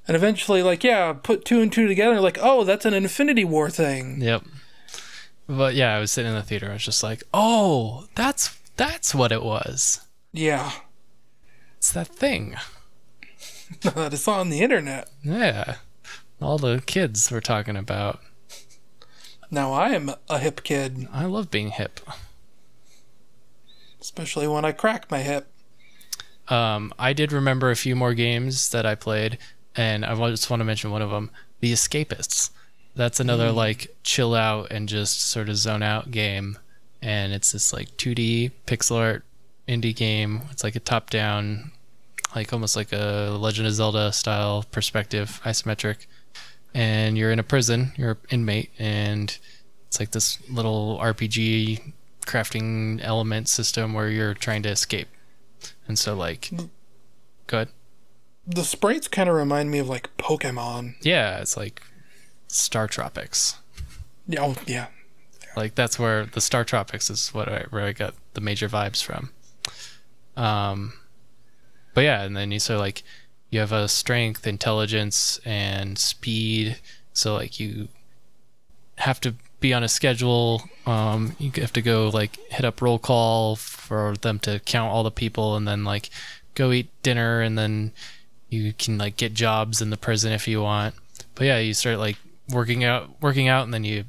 And eventually, like, yeah, put 2 and 2 together, like, oh, that's an Infinity War thing. Yep. But yeah, I was sitting in the theater. I was just like, oh, that's what it was. Yeah. It's that thing that is on the internet. Yeah, all the kids were talking about. Now I am a hip kid. I love being hip, especially when I crack my hip. I did remember a few more games that I played, and I just want to mention one of them, The Escapists. That's another like chill out and just sort of zone out game, and it's this like 2D pixel art indie game. It's like a top down, like almost like a Legend of Zelda style perspective, isometric, and you're in a prison, you're an inmate, and it's like this little RPG crafting element system where you're trying to escape. And so like, go ahead. The sprites kind of remind me of like Pokemon. Yeah, it's like Star Tropics. Yeah, oh, yeah. Like that's where the Star Tropics is where I got the major vibes from. But yeah, and then you you have a strength, intelligence, and speed. So like you have to be on a schedule. You have to go like hit up roll call for them to count all the people, and then like go eat dinner, and then you can like get jobs in the prison if you want. But yeah, you start like working out, and then you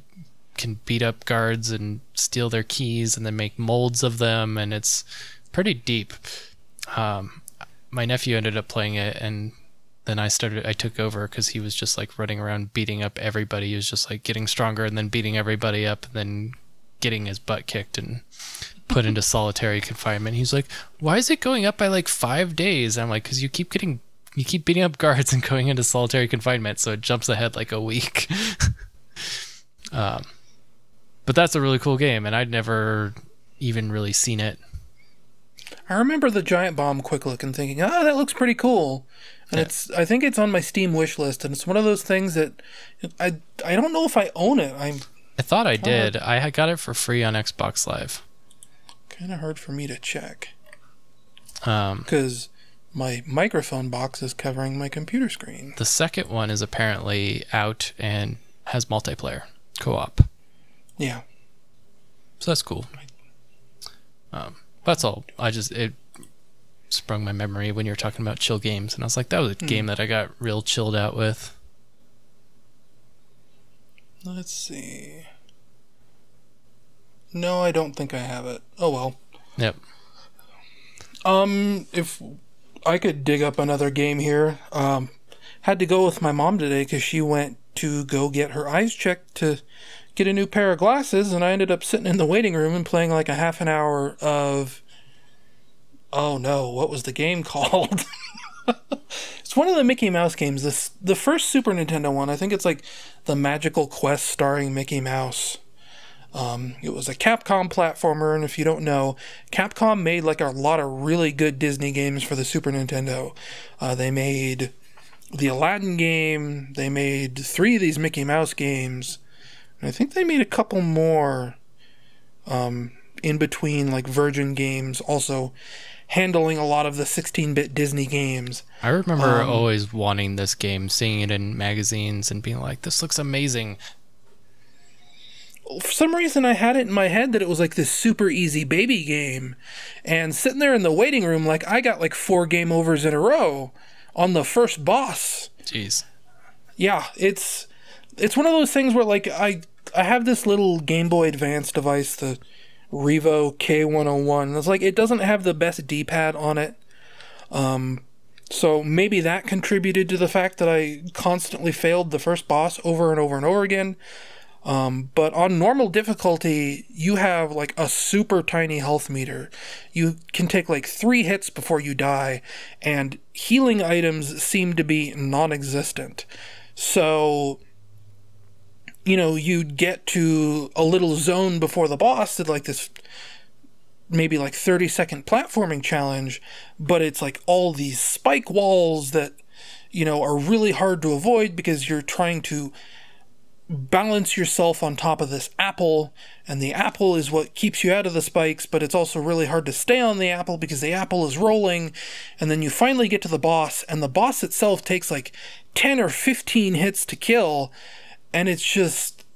can beat up guards and steal their keys, and then make molds of them, and it's pretty deep. My nephew ended up playing it, and then I took over because he was just like running around beating up everybody. He was just like getting stronger and then beating everybody up, and then getting his butt kicked and put into solitary confinement. He's like, why is it going up by like 5 days? I'm like, because you keep beating up guards and going into solitary confinement, so it jumps ahead like a week. But that's a really cool game, and I'd never even really seen it. I remember the Giant Bomb quick look and thinking, oh, that looks pretty cool. And I think it's on my Steam wish list, and it's one of those things that I don't know if I own it. I thought I did. I got it for free on Xbox Live. Kind of hard for me to check. Because my microphone box is covering my computer screen. The second one is apparently out and has multiplayer co-op. Yeah. So that's cool. That's all. It sprung my memory when you were talking about chill games, and I was like, that was a game that I got real chilled out with. Let's see. No, I don't think I have it. Oh well. Yep. If I could dig up another game here. Had to go with my mom today because she went to go get her eyes checked to get a new pair of glasses, and I ended up sitting in the waiting room and playing like a half an hour of... Oh no, what was the game called? It's one of the Mickey Mouse games. The first Super Nintendo one. I think it's like the Magical Quest starring Mickey Mouse. It was a Capcom platformer, and if you don't know, Capcom made like a lot of really good Disney games for the Super Nintendo. They made the Aladdin game. They made 3 of these Mickey Mouse games. And I think they made a couple more in between, like Virgin games, also handling a lot of the 16-bit Disney games. I remember always wanting this game, seeing it in magazines and being like, this looks amazing. For some reason, I had it in my head that it was like this super easy baby game. And sitting there in the waiting room, like I got like 4 game overs in a row on the first boss. Jeez. Yeah, it's one of those things where like I have this little Game Boy Advance device, the Revo K101. It's like it doesn't have the best D-pad on it. So maybe that contributed to the fact that I constantly failed the first boss over and over and over again. But on normal difficulty, you have like a super tiny health meter. You can take like 3 hits before you die, and healing items seem to be non-existent. So, you know, you'd get to a little zone before the boss did like this maybe like 30-second platforming challenge, but it's like all these spike walls that, you know, are really hard to avoid because you're trying to balance yourself on top of this apple, and the apple is what keeps you out of the spikes, but it's also really hard to stay on the apple because the apple is rolling. And then you finally get to the boss, and the boss itself takes like 10 or 15 hits to kill, and it's just,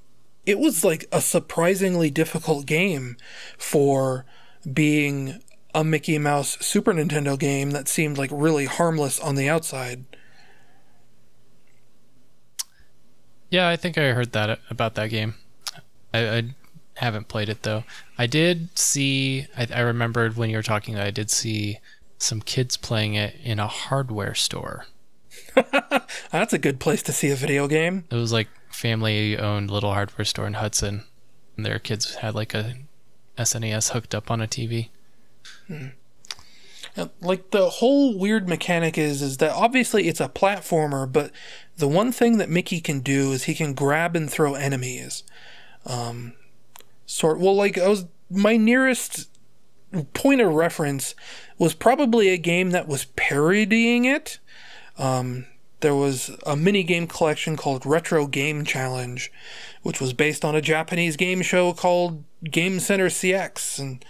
it was like a surprisingly difficult game for being a Mickey Mouse Super Nintendo game that seemed like really harmless on the outside. Yeah, I think I heard that about that game. I haven't played it though. I did see, I remembered when you were talking, I did see some kids playing it in a hardware store. That's a good place to see a video game. It was like family-owned little hardware store in Hudson, and their kids had like a SNES hooked up on a TV. Like the whole weird mechanic is that obviously it's a platformer, but the one thing that Mickey can do is he can grab and throw enemies. My nearest point of reference was probably a game that was parodying it. There was a mini game collection called Retro Game Challenge, which was based on a Japanese game show called Game Center CX, and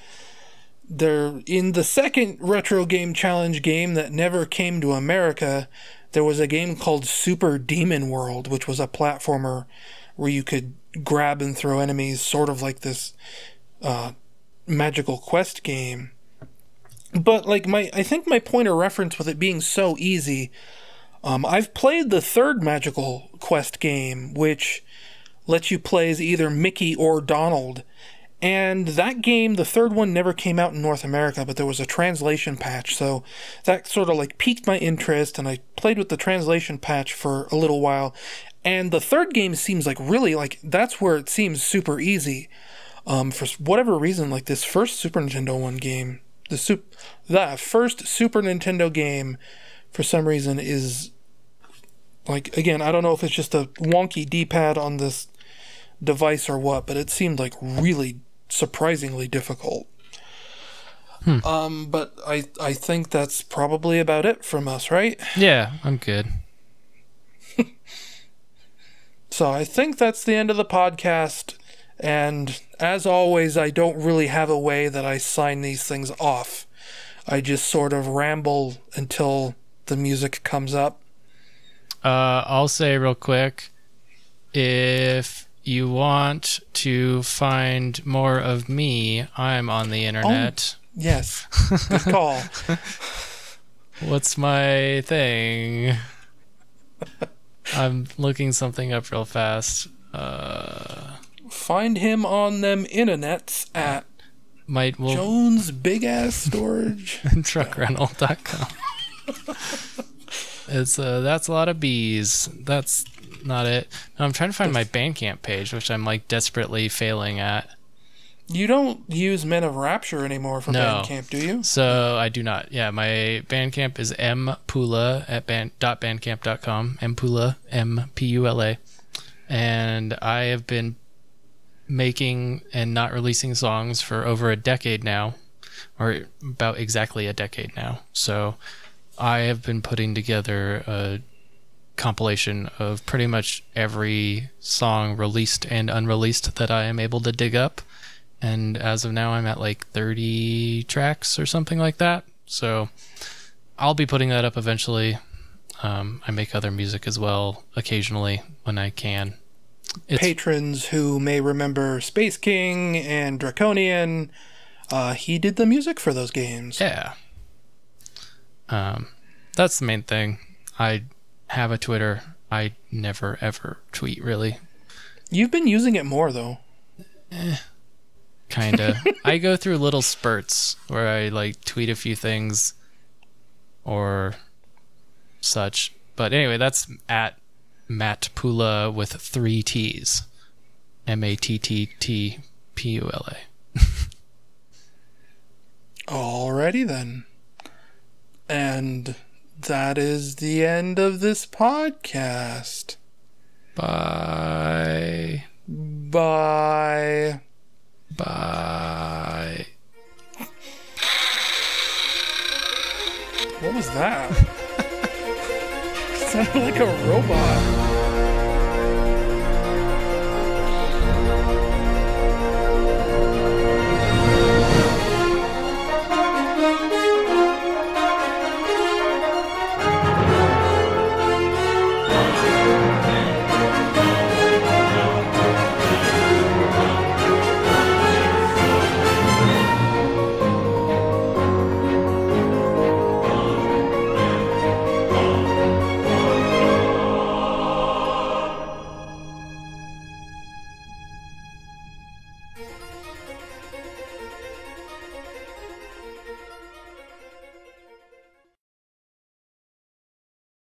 there, in the second Retro Game Challenge game that never came to America, there was a game called Super Demon World, which was a platformer where you could grab and throw enemies, sort of like this Magical Quest game. But like I think my point of reference with it being so easy, I've played the third Magical Quest game, which lets you play as either Mickey or Donald. And that game, the third one, never came out in North America, but there was a translation patch, so that sort of like piqued my interest, and I played with the translation patch for a little while. And the third game seems like really, like, that's where it seems super easy. For whatever reason, like this first Super Nintendo game, the first Super Nintendo game, for some reason, is, like, again, I don't know if it's just a wonky D-pad on this device or what, but it seemed like really surprisingly difficult. But I think that's probably about it from us, right? Yeah, I'm good. So I think that's the end of the podcast, and as always, I don't really have a way that I sign these things off. I just sort of ramble until the music comes up. I'll say real quick, if you want to find more of me, I'm on the internet. Oh, yes. Good call. What's my thing? I'm looking something up real fast. Find him on them internets at Jones Big Ass Storage. Truckrental.com. It's that's a lot of bees. That's not it. No, I'm trying to find my Bandcamp page, which I'm like desperately failing at. You don't use Men of Rapture anymore for Bandcamp, do you? So I do not. Yeah, my Bandcamp is mpula at .bandcamp.com. Mpula, M-P-U-L-A. And I have been making and not releasing songs for over a decade now, or about exactly a decade now. So I have been putting together a compilation of pretty much every song released and unreleased that I am able to dig up. And as of now, I'm at like 30 tracks or something like that. So I'll be putting that up eventually. I make other music as well occasionally when I can. Patrons who may remember Space King and Draconian, he did the music for those games. Yeah. That's the main thing. I have a Twitter. I never, ever tweet, really. You've been using it more, though. Kinda. I go through little spurts where I like tweet a few things or such. But anyway, that's at Matt Pula with 3 T's. MATTTPULA. Alrighty then. And that is the end of this podcast. Bye. Bye. Bye. What was that? It sounded like a robot.